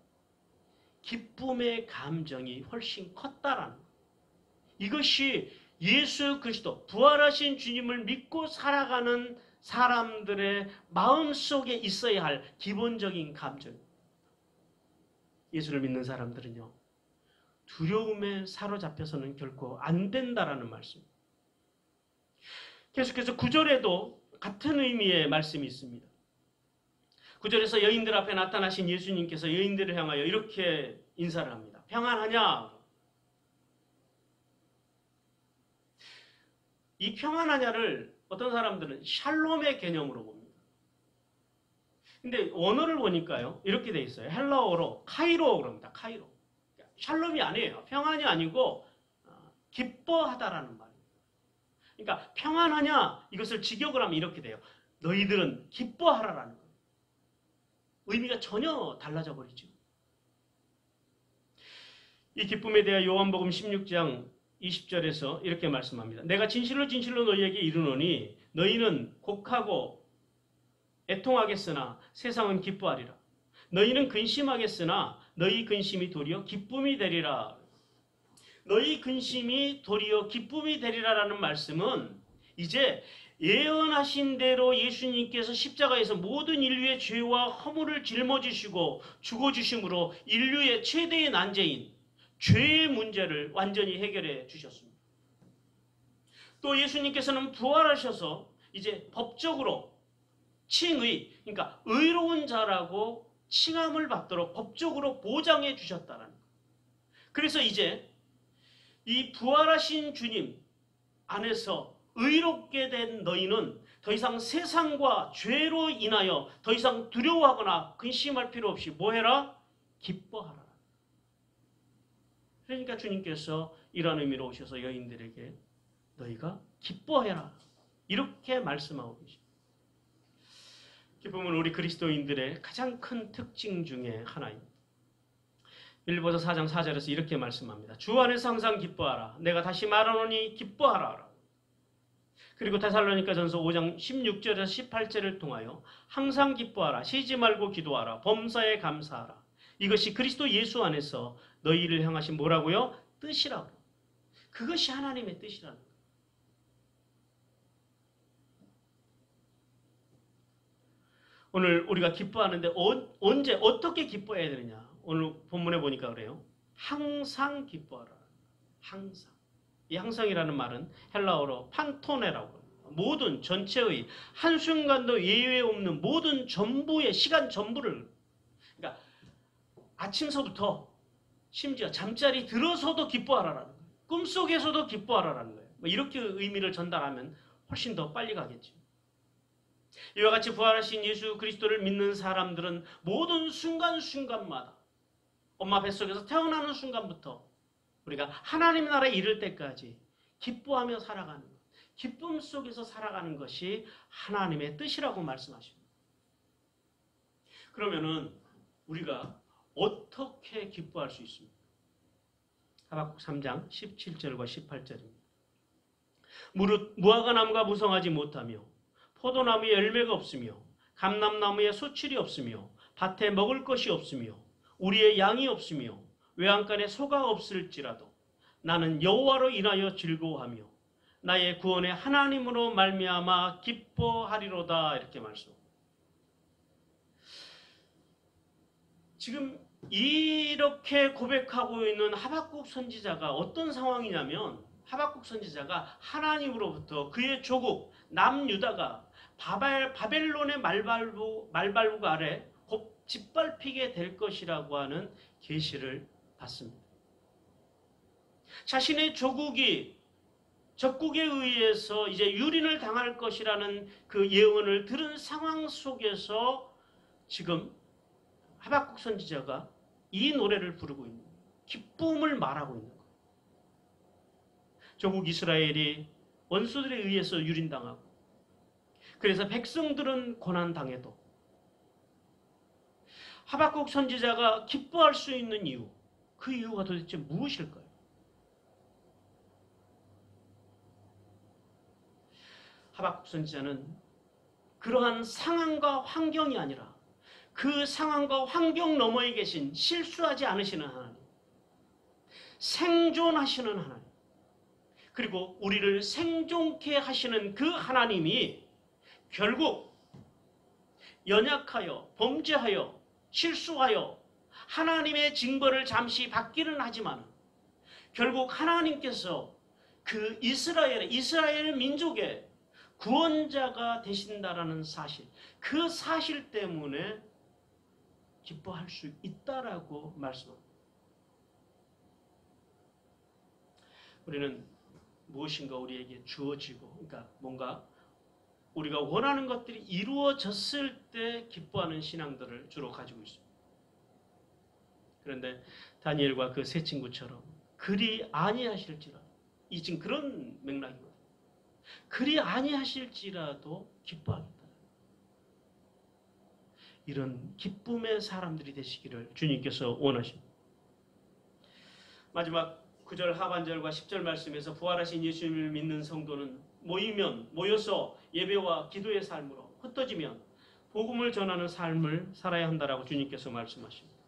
기쁨의 감정이 훨씬 컸다라는 것. 이것이 예수 그리스도 부활하신 주님을 믿고 살아가는 사람들의 마음 속에 있어야 할 기본적인 감정입니다. 예수를 믿는 사람들은요, 두려움에 사로잡혀서는 결코 안 된다라는 말씀. 계속해서 9절에도 같은 의미의 말씀이 있습니다. 9절에서 여인들 앞에 나타나신 예수님께서 여인들을 향하여 이렇게 인사를 합니다. 평안하냐? 이 평안하냐를 어떤 사람들은 샬롬의 개념으로 봅니다. 근데 원어를 보니까요, 이렇게 돼 있어요. 헬라어로 카이로 그럽니다. 카이로. 샬롬이 아니에요. 평안이 아니고 기뻐하다라는 말입니다. 그러니까 평안하냐 이것을 직역을 하면 이렇게 돼요. 너희들은 기뻐하라라는 거예요. 의미가 전혀 달라져 버리죠. 이 기쁨에 대해 요한복음 16장 20절에서 이렇게 말씀합니다. 내가 진실로 진실로 너희에게 이르노니 너희는 곡하고 애통하겠으나 세상은 기뻐하리라. 너희는 근심하겠으나 너희 근심이 도리어 기쁨이 되리라. 너희 근심이 도리어 기쁨이 되리라라는 말씀은 이제 예언하신 대로 예수님께서 십자가에서 모든 인류의 죄와 허물을 짊어지시고 죽어주심으로 인류의 최대의 난제인 죄의 문제를 완전히 해결해 주셨습니다. 또 예수님께서는 부활하셔서 이제 법적으로 칭의, 그러니까 의로운 자라고 칭함을 받도록 법적으로 보장해 주셨다는 것. 그래서 이제 이 부활하신 주님 안에서 의롭게 된 너희는 더 이상 세상과 죄로 인하여 더 이상 두려워하거나 근심할 필요 없이 뭐 해라? 기뻐하라. 그러니까 주님께서 이런 의미로 오셔서 여인들에게 너희가 기뻐해라. 이렇게 말씀하고 계십니다. 기쁨은 우리 그리스도인들의 가장 큰 특징 중에 하나입니다. 빌립보서 4장 4절에서 이렇게 말씀합니다. 주 안에서 항상 기뻐하라. 내가 다시 말하노니 기뻐하라. 그리고 데살로니가전서 5장 16절에서 18절을 통하여 항상 기뻐하라. 쉬지 말고 기도하라. 범사에 감사하라. 이것이 그리스도 예수 안에서 너희를 향하신 뭐라고요? 뜻이라고. 그것이 하나님의 뜻이라는 거예요. 오늘 우리가 기뻐하는데 언제 어떻게 기뻐해야 되느냐? 오늘 본문에 보니까 그래요. 항상 기뻐하라. 항상. 이 항상이라는 말은 헬라어로 판토네라고 합니다. 모든 전체의 한순간도 예외 없는 모든 전부의 시간 전부를, 그러니까 아침서부터 심지어 잠자리 들어서도 기뻐하라라는 거예요. 꿈속에서도 기뻐하라라는 거예요. 이렇게 의미를 전달하면 훨씬 더 빨리 가겠죠. 이와 같이 부활하신 예수 그리스도를 믿는 사람들은 모든 순간순간마다 엄마 뱃속에서 태어나는 순간부터 우리가 하나님 나라에 이를 때까지 기뻐하며 살아가는 것, 기쁨 속에서 살아가는 것이 하나님의 뜻이라고 말씀하십니다. 그러면은 우리가 어떻게 기뻐할 수 있습니까? 하박국 3장 17절과 18절입니다. 무릇 무화과 나무가 무성하지 못하며 포도나무에 열매가 없으며 감람나무에 소출이 없으며 밭에 먹을 것이 없으며 우리의 양이 없으며 외양간에 소가 없을지라도 나는 여호와로 인하여 즐거워하며 나의 구원의 하나님으로 말미암아 기뻐하리로다. 이렇게 말씀합니다. 지금 이렇게 고백하고 있는 하박국 선지자가 어떤 상황이냐면 하박국 선지자가 하나님으로부터 그의 조국 남유다가 바벨론의 말발굽 아래 곧 짓밟히게 될 것이라고 하는 계시를 받습니다. 자신의 조국이 적국에 의해서 이제 유린을 당할 것이라는 그 예언을 들은 상황 속에서 지금 하박국 선지자가 이 노래를 부르고 있는 거예요. 기쁨을 말하고 있는 거예요. 조국 이스라엘이 원수들에 의해서 유린당하고, 그래서 백성들은 고난당해도 하박국 선지자가 기뻐할 수 있는 이유, 그 이유가 도대체 무엇일까요? 하박국 선지자는 그러한 상황과 환경이 아니라 그 상황과 환경 너머에 계신 실수하지 않으시는 하나님, 생존하시는 하나님, 그리고 우리를 생존케 하시는 그 하나님이 결국 연약하여 범죄하여 실수하여 하나님의 징벌을 잠시 받기는 하지만 결국 하나님께서 그 이스라엘 민족의 구원자가 되신다라는 사실, 그 사실 때문에 기뻐할 수 있다라고 말씀합니다. 우리는 무엇인가 우리에게 주어지고, 그러니까 뭔가 우리가 원하는 것들이 이루어졌을 때 기뻐하는 신앙들을 주로 가지고 있습니다. 그런데 다니엘과 그 세 친구처럼 그리 아니하실지라도, 이 지금 그런 맥락이거든요. 그리 아니하실지라도 기뻐하겠다. 이런 기쁨의 사람들이 되시기를 주님께서 원하십니다. 마지막 9절 하반절과 10절 말씀에서 부활하신 예수님을 믿는 성도는 모여서 예배와 기도의 삶으로 흩어지면 복음을 전하는 삶을 살아야 한다라고 주님께서 말씀하십니다.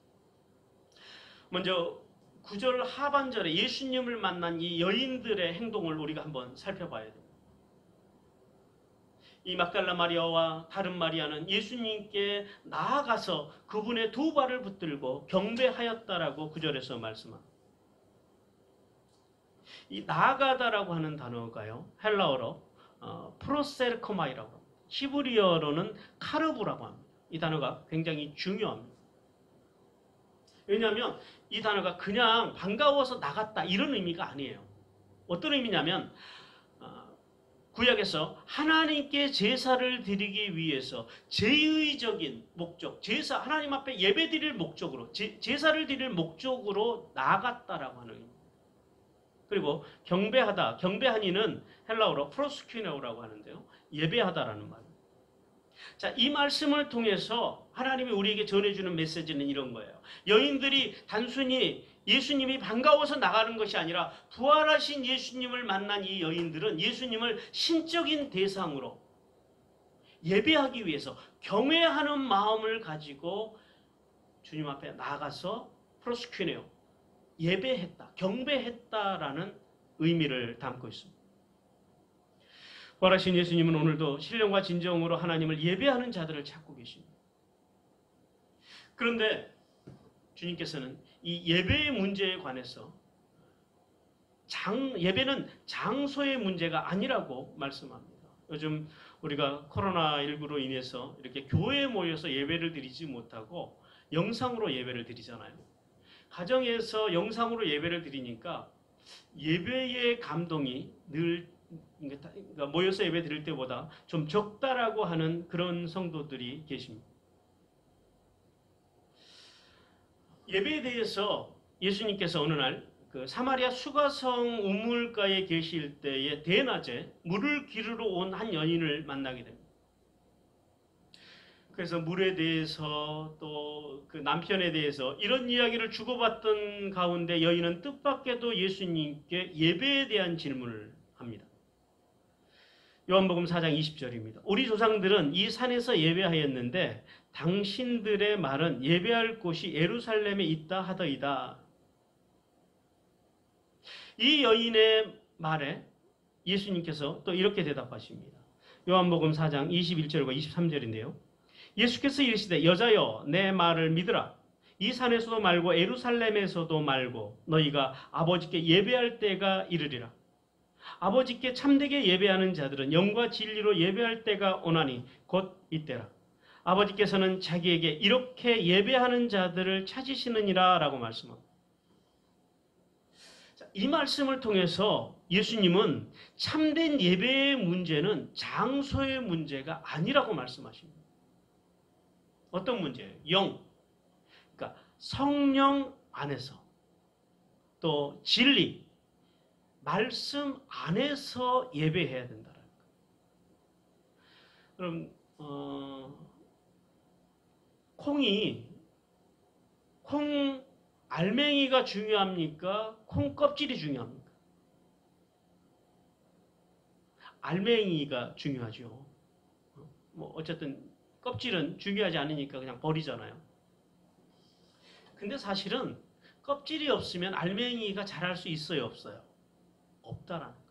먼저 9절 하반절에 예수님을 만난 이 여인들의 행동을 우리가 한번 살펴봐야 됩니다. 이 막달라 마리아와 다른 마리아는 예수님께 나아가서 그분의 두 발을 붙들고 경배하였다라고 9절에서 말씀합니다. 이 나아가다라고 하는 단어가요, 헬라어로 프로세르코마이라고 합니다. 히브리어로는 카르부라고 합니다. 이 단어가 굉장히 중요합니다. 왜냐하면 이 단어가 그냥 반가워서 나갔다 이런 의미가 아니에요. 어떤 의미냐면 구약에서 하나님께 제사를 드리기 위해서 제의적인 목적, 제사, 하나님 앞에 예배 드릴 목적으로, 제사를 드릴 목적으로 나갔다라고 하는 의미. 그리고 경배하다, 경배하니는 헬라어로 프로스퀴네오라고 하는데요, 예배하다라는 말입니다. 자, 이 말씀을 통해서 하나님이 우리에게 전해주는 메시지는 이런 거예요. 여인들이 단순히 예수님이 반가워서 나가는 것이 아니라 부활하신 예수님을 만난 이 여인들은 예수님을 신적인 대상으로 예배하기 위해서 경외하는 마음을 가지고 주님 앞에 나가서 프로스퀴네오, 예배했다, 경배했다라는 의미를 담고 있습니다. 부활하신 예수님은 오늘도 신령과 진정으로 하나님을 예배하는 자들을 찾고 계십니다. 그런데 주님께서는 이 예배의 문제에 관해서 예배는 장소의 문제가 아니라고 말씀합니다. 요즘 우리가 코로나19로 인해서 이렇게 교회에 모여서 예배를 드리지 못하고 영상으로 예배를 드리잖아요. 가정에서 영상으로 예배를 드리니까 예배의 감동이 늘 그러니까 모여서 예배 드릴 때보다 좀 적다라고 하는 그런 성도들이 계십니다. 예배에 대해서 예수님께서 어느 날 그 사마리아 수가성 우물가에 계실 때에 대낮에 물을 기르러 온 한 여인을 만나게 됩니다. 그래서 물에 대해서 또 그 남편에 대해서 이런 이야기를 주고받던 가운데 여인은 뜻밖에도 예수님께 예배에 대한 질문을 합니다. 요한복음 4장 20절입니다. 우리 조상들은 이 산에서 예배하였는데 당신들의 말은 예배할 곳이 예루살렘에 있다 하더이다. 이 여인의 말에 예수님께서 또 이렇게 대답하십니다. 요한복음 4장 21절과 23절인데요. 예수께서 이르시되 여자여 내 말을 믿으라. 이 산에서도 말고 예루살렘에서도 말고 너희가 아버지께 예배할 때가 이르리라. 아버지께 참되게 예배하는 자들은 영과 진리로 예배할 때가 오나니 곧 이때라. 아버지께서는 자기에게 이렇게 예배하는 자들을 찾으시느니라 라고 말씀합니다. 이 말씀을 통해서 예수님은 참된 예배의 문제는 장소의 문제가 아니라고 말씀하십니다. 어떤 문제예요? 영. 그러니까 성령 안에서 또 진리, 말씀 안에서 예배해야 된다는 거예요. 그럼 콩 알맹이가 중요합니까? 콩 껍질이 중요합니까? 알맹이가 중요하죠. 뭐 어쨌든 껍질은 중요하지 않으니까 그냥 버리잖아요. 근데 사실은 껍질이 없으면 알맹이가 자랄 수 있어요, 없어요? 없다라는 거예요.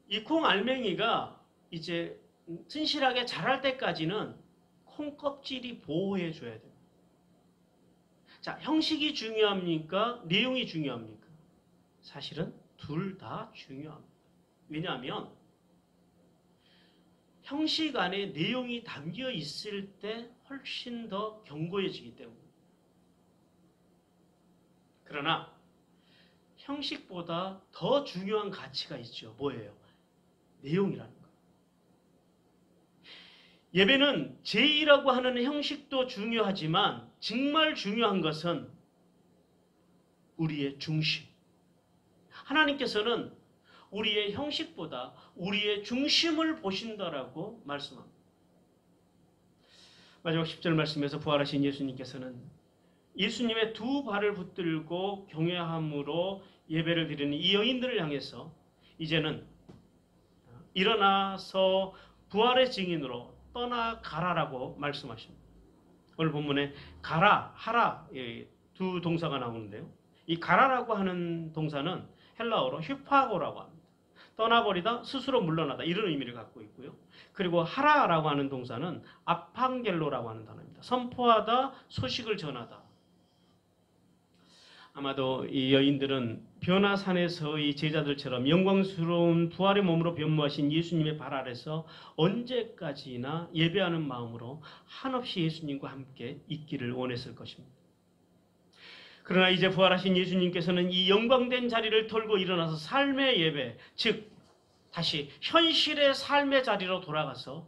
이 콩 알맹이가 이제 튼실하게 자랄 때까지는 콩 껍질이 보호해 줘야 돼요. 자, 형식이 중요합니까? 내용이 중요합니까? 사실은 둘 다 중요합니다. 왜냐하면 형식 안에 내용이 담겨 있을 때 훨씬 더 견고해지기 때문입니다. 그러나 형식보다 더 중요한 가치가 있죠. 뭐예요? 내용이라는 거예요. 예배는 제의라고 하는 형식도 중요하지만 정말 중요한 것은 우리의 중심. 하나님께서는 우리의 형식보다 우리의 중심을 보신다라고 말씀합니다. 마지막 10절 말씀에서 부활하신 예수님께서는 예수님의 두 발을 붙들고 경외함으로 예배를 드리는 이 여인들을 향해서 이제는 일어나서 부활의 증인으로 떠나가라라고 말씀하십니다. 오늘 본문에 가라, 하라 두 동사가 나오는데요. 이 가라라고 하는 동사는 헬라어로 휴파고라고 합니다. 떠나버리다, 스스로 물러나다 이런 의미를 갖고 있고요. 그리고 하라라고 하는 동사는 아팡겔로라고 하는 단어입니다. 선포하다, 소식을 전하다. 아마도 이 여인들은 변화산에서의 제자들처럼 영광스러운 부활의 몸으로 변모하신 예수님의 발 아래서 언제까지나 예배하는 마음으로 한없이 예수님과 함께 있기를 원했을 것입니다. 그러나 이제 부활하신 예수님께서는 이 영광된 자리를 털고 일어나서 삶의 예배, 즉 다시 현실의 삶의 자리로 돌아가서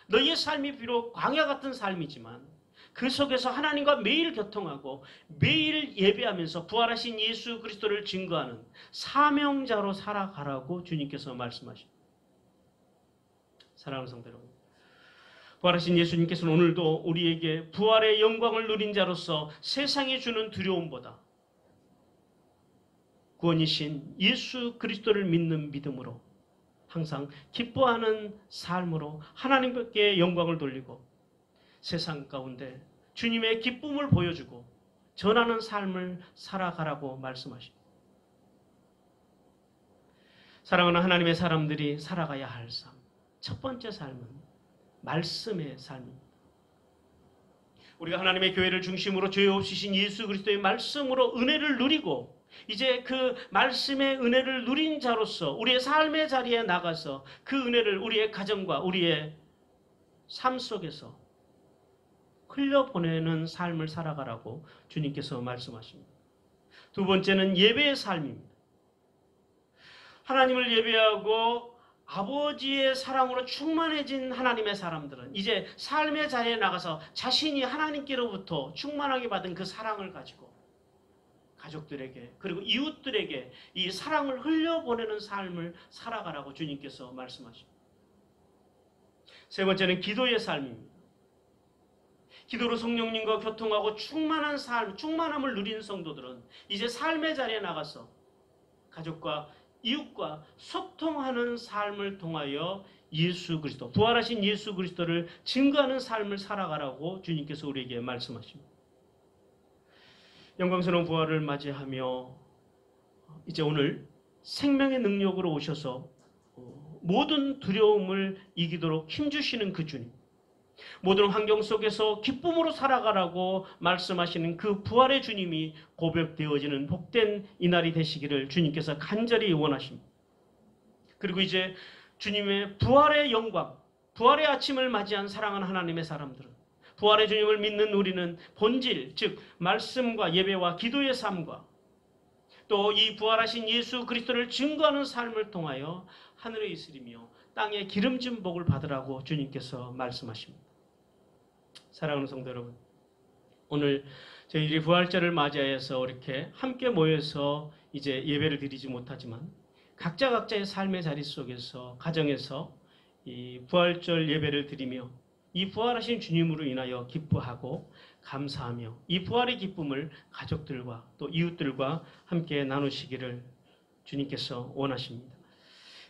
너희의 삶이 비록 광야 같은 삶이지만 그 속에서 하나님과 매일 교통하고 매일 예배하면서 부활하신 예수 그리스도를 증거하는 사명자로 살아가라고 주님께서 말씀하십니다. 사랑하는 성도 여러분, 부활하신 예수님께서는 오늘도 우리에게 부활의 영광을 누린 자로서 세상이 주는 두려움보다 구원이신 예수 그리스도를 믿는 믿음으로 항상 기뻐하는 삶으로 하나님께 영광을 돌리고 세상 가운데 주님의 기쁨을 보여주고 전하는 삶을 살아가라고 말씀하십니다. 사랑하는 하나님의 사람들이 살아가야 할 삶. 첫 번째 삶은 말씀의 삶입니다. 우리가 하나님의 교회를 중심으로 죄 없으신 예수 그리스도의 말씀으로 은혜를 누리고 이제 그 말씀의 은혜를 누린 자로서 우리의 삶의 자리에 나가서 그 은혜를 우리의 가정과 우리의 삶 속에서 흘려보내는 삶을 살아가라고 주님께서 말씀하십니다. 두 번째는 예배의 삶입니다. 하나님을 예배하고 아버지의 사랑으로 충만해진 하나님의 사람들은 이제 삶의 자리에 나가서 자신이 하나님께로부터 충만하게 받은 그 사랑을 가지고 가족들에게 그리고 이웃들에게 이 사랑을 흘려보내는 삶을 살아가라고 주님께서 말씀하십니다. 세 번째는 기도의 삶입니다. 기도로 성령님과 교통하고 충만한 삶, 충만함을 누린 성도들은 이제 삶의 자리에 나가서 가족과 이웃과 소통하는 삶을 통하여 예수 그리스도, 부활하신 예수 그리스도를 증거하는 삶을 살아가라고 주님께서 우리에게 말씀하십니다. 영광스러운 부활을 맞이하며 이제 오늘 생명의 능력으로 오셔서 모든 두려움을 이기도록 힘주시는 그 주님, 모든 환경 속에서 기쁨으로 살아가라고 말씀하시는 그 부활의 주님이 고백되어지는 복된 이날이 되시기를 주님께서 간절히 원하십니다. 그리고 이제 주님의 부활의 영광, 부활의 아침을 맞이한 사랑하는 하나님의 사람들은 부활의 주님을 믿는 우리는 본질, 즉 말씀과 예배와 기도의 삶과 또 이 부활하신 예수 그리스도를 증거하는 삶을 통하여 하늘에 있으리며 땅에 기름진 복을 받으라고 주님께서 말씀하십니다. 사랑하는 성도 여러분, 오늘 저희들이 부활절을 맞이해서 이렇게 함께 모여서 이제 예배를 드리지 못하지만 각자의 삶의 자리 속에서 가정에서 이 부활절 예배를 드리며 이 부활하신 주님으로 인하여 기뻐하고 감사하며 이 부활의 기쁨을 가족들과 또 이웃들과 함께 나누시기를 주님께서 원하십니다.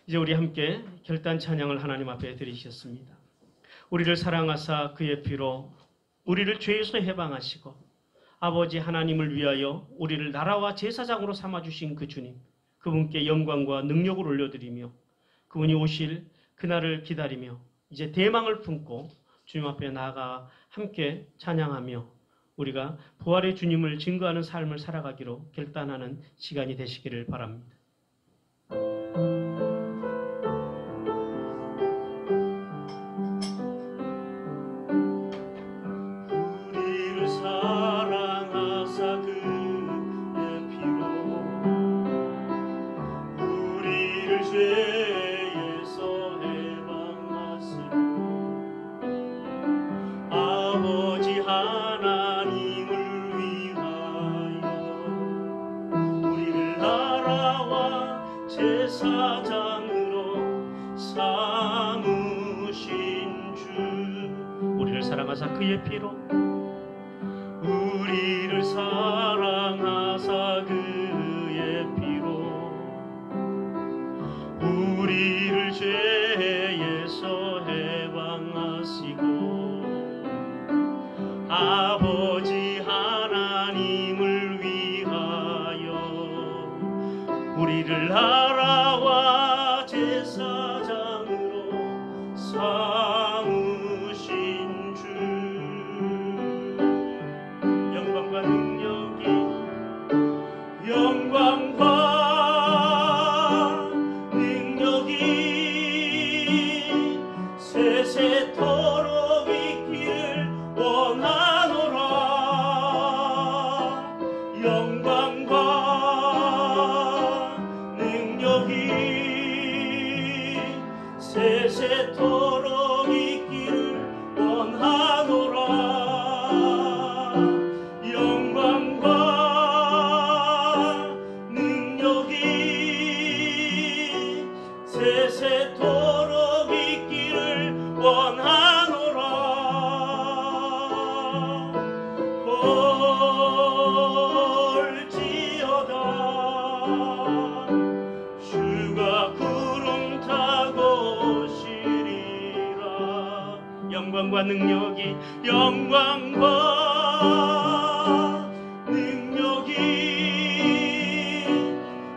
이제 우리 함께 결단 찬양을 하나님 앞에 드리셨습니다. 우리를 사랑하사 그의 피로 우리를 죄에서 해방하시고 아버지 하나님을 위하여 우리를 나라와 제사장으로 삼아주신 그 주님, 그분께 영광과 능력을 올려드리며 그분이 오실 그날을 기다리며 이제 대망을 품고 주님 앞에 나아가 함께 찬양하며 우리가 부활의 주님을 증거하는 삶을 살아가기로 결단하는 시간이 되시기를 바랍니다. 우리를 사랑하사 그의 피로 우리를 죄에서 해방하시고 아버지 하나님을 위하여 우리를 나라와 제사장으로 삼으신 주, 우리를 사랑하사 그의 피로 우리를 사랑하사 그의 피로 우리를 죄에서 해방하시고 아버지 하나님을 위하여 우리를 나라와 제사장으로 삼으신 주, 영광과 능력이 세세토록 있기를 원하노라. 영광과 능력이 세세토록 있기를 원하노라. 영광과 능력이 세세토록 있기를 원하노라. 볼지어다 주가 구름 타고 오시리라. 영광과 능력이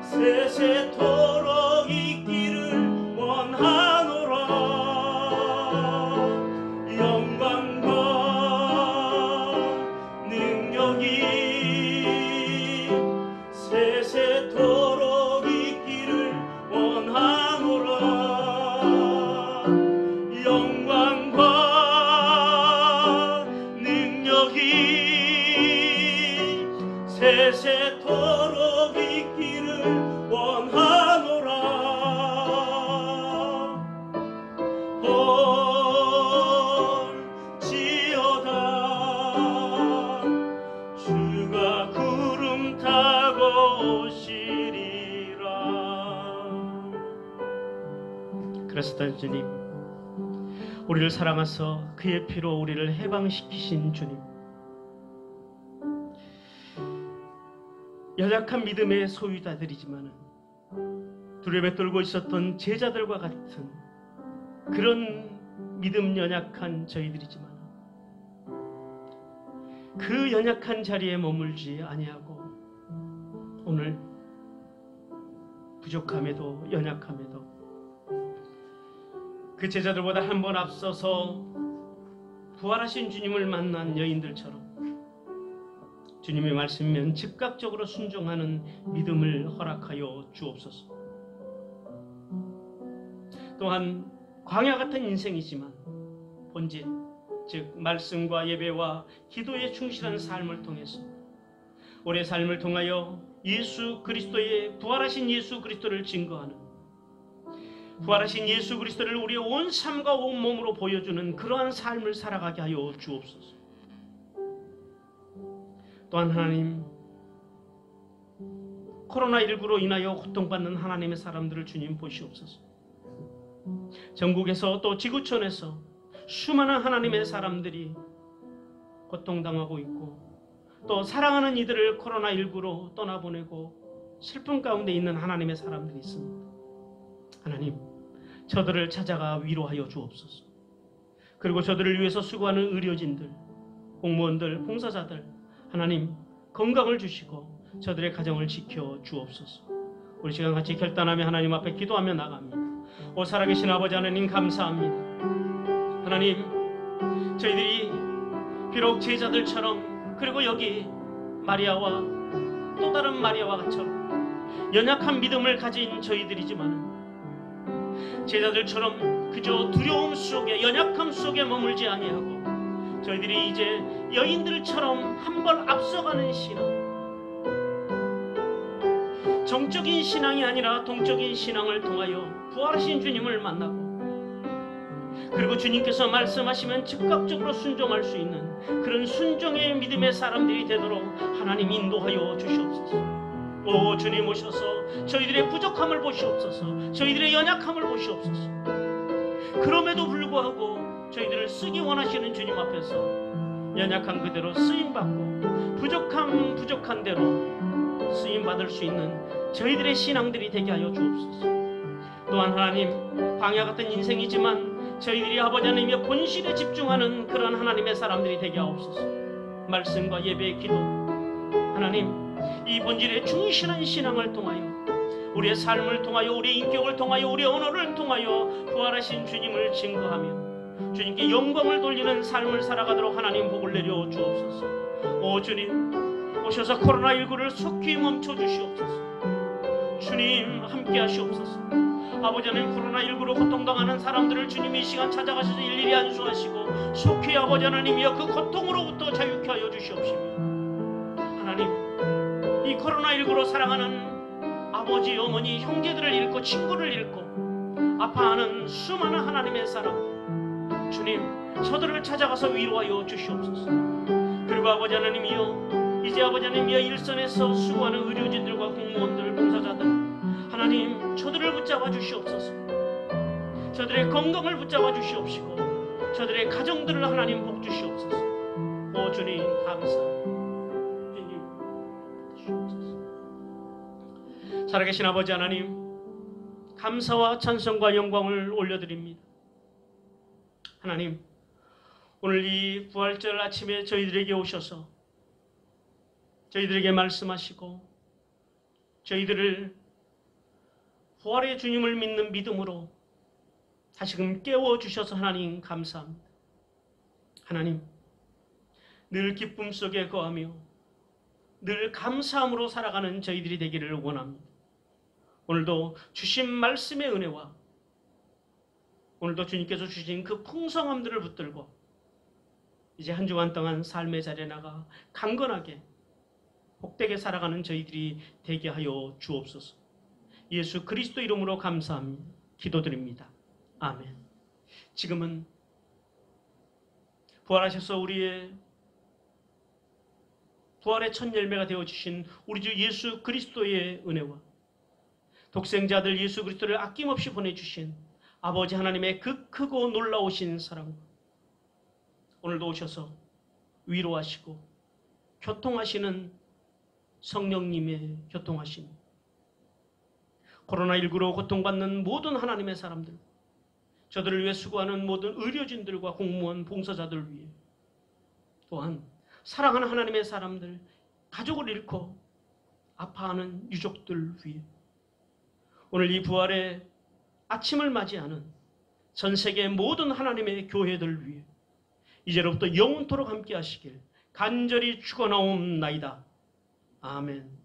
세세토록 있기를 원하노라. 영광과 능력이 세세토록 있기를 원하노라. 영광과 능력이 세세토록 있기를 원하노라. 볼지어다 주가 구름 타고 오시리라. 그렇습니다. 주님, 우리를 사랑하사 그의 피로 우리를 해방시키신 주님, 연약한 믿음의 소유자들이지만 두려움에 떨고 있었던 제자들과 같은 그런 믿음 연약한 저희들이지만 그 연약한 자리에 머물지 아니하고 오늘 부족함에도 연약함에도 그 제자들보다 한 번 앞서서 부활하신 주님을 만난 여인들처럼 주님의 말씀이면 즉각적으로 순종하는 믿음을 허락하여 주옵소서. 또한 광야 같은 인생이지만 본질, 즉 말씀과 예배와 기도에 충실한 삶을 통해서 우리의 삶을 통하여 예수 그리스도의 부활하신 예수 그리스도를 증거하는, 부활하신 예수 그리스도를 우리의 온 삶과 온 몸으로 보여주는 그러한 삶을 살아가게 하여 주옵소서. 또한 하나님, 코로나19로 인하여 고통받는 하나님의 사람들을 주님 보시옵소서. 전국에서 또 지구촌에서 수많은 하나님의 사람들이 고통당하고 있고, 또 사랑하는 이들을 코로나19로 떠나보내고 슬픔 가운데 있는 하나님의 사람들이 있습니다. 하나님, 저들을 찾아가 위로하여 주옵소서. 그리고 저들을 위해서 수고하는 의료진들, 공무원들, 봉사자들, 하나님 건강을 주시고 저들의 가정을 지켜 주옵소서. 우리 시간 같이 결단하며 하나님 앞에 기도하며 나갑니다. 오 살아계신 아버지 하나님, 감사합니다. 하나님, 저희들이 비록 제자들처럼, 그리고 여기 마리아와 또 다른 마리아와 같처럼 연약한 믿음을 가진 저희들이지만, 제자들처럼 그저 두려움 속에, 연약함 속에 머물지 아니하고 저희들이 이제 여인들처럼 한 번 앞서가는 신앙, 정적인 신앙이 아니라 동적인 신앙을 통하여 부활하신 주님을 만나고, 그리고 주님께서 말씀하시면 즉각적으로 순종할 수 있는 그런 순종의 믿음의 사람들이 되도록 하나님 인도하여 주시옵소서. 오 주님, 오셔서 저희들의 부족함을 보시옵소서. 저희들의 연약함을 보시옵소서. 그럼에도 불구하고 저희들을 쓰기 원하시는 주님 앞에서 연약한 그대로 쓰임받고, 부족한 대로 쓰임받을 수 있는 저희들의 신앙들이 되게 하여 주옵소서. 또한 하나님, 광야 같은 인생이지만 저희들이 아버지 하나님의 본실에 집중하는 그런 하나님의 사람들이 되게 하옵소서. 말씀과 예배의 기도, 하나님 이 본질에 충실한 신앙을 통하여, 우리의 삶을 통하여, 우리의 인격을 통하여, 우리의 언어를 통하여 부활하신 주님을 증거하며 주님께 영광을 돌리는 삶을 살아가도록 하나님 복을 내려 주옵소서. 오 주님, 오셔서 코로나19를 속히 멈춰 주시옵소서. 주님 함께 하시옵소서. 아버지 하나님, 코로나19로 고통당하는 사람들을 주님 이 시간 찾아가셔서 일일이 안수하시고 속히 아버지 하나님이여 그 고통으로부터 자유케 하여 주시옵시며, 하나님 이 코로나19로 사랑하는 아버지, 어머니, 형제들을 잃고 친구를 잃고 아파하는 수많은 하나님의 사람, 주님 저들을 찾아가서 위로하여 주시옵소서. 그리고 아버지 하나님이여, 이제 아버지 하나님이여 일선에서 수고하는 의료진들과 공무원들, 봉사자들, 하나님 저들을 붙잡아 주시옵소서. 저들의 건강을 붙잡아 주시옵시고 저들의 가정들을 하나님 복 주시옵소서. 오 주님 감사합니다. 살아계신 아버지 하나님, 감사와 찬송과 영광을 올려드립니다. 하나님, 오늘 이 부활절 아침에 저희들에게 오셔서 저희들에게 말씀하시고 저희들을 부활의 주님을 믿는 믿음으로 다시금 깨워주셔서 하나님 감사합니다. 하나님, 늘 기쁨 속에 거하며 늘 감사함으로 살아가는 저희들이 되기를 원합니다. 오늘도 주신 말씀의 은혜와 오늘도 주님께서 주신 그 풍성함들을 붙들고 이제 한 주간 동안 삶의 자리에 나가 강건하게 복되게 살아가는 저희들이 되게 하여 주옵소서. 예수 그리스도 이름으로 감사합니다. 기도드립니다. 아멘. 지금은 부활하셔서 우리의 부활의 첫 열매가 되어주신 우리 주 예수 그리스도의 은혜와 독생자들 예수 그리스도를 아낌없이 보내주신 아버지 하나님의 그 크고 놀라우신 사랑과 오늘도 오셔서 위로하시고 교통하시는 성령님의 교통하심, 코로나19로 고통받는 모든 하나님의 사람들, 저들을 위해 수고하는 모든 의료진들과 공무원, 봉사자들을 위해, 또한 사랑하는 하나님의 사람들, 가족을 잃고 아파하는 유족들 위해, 오늘 이 부활의 아침을 맞이하는 전 세계 모든 하나님의 교회들 위해 이제로부터 영원토록 함께 하시길 간절히 축원하옵나이다. 아멘.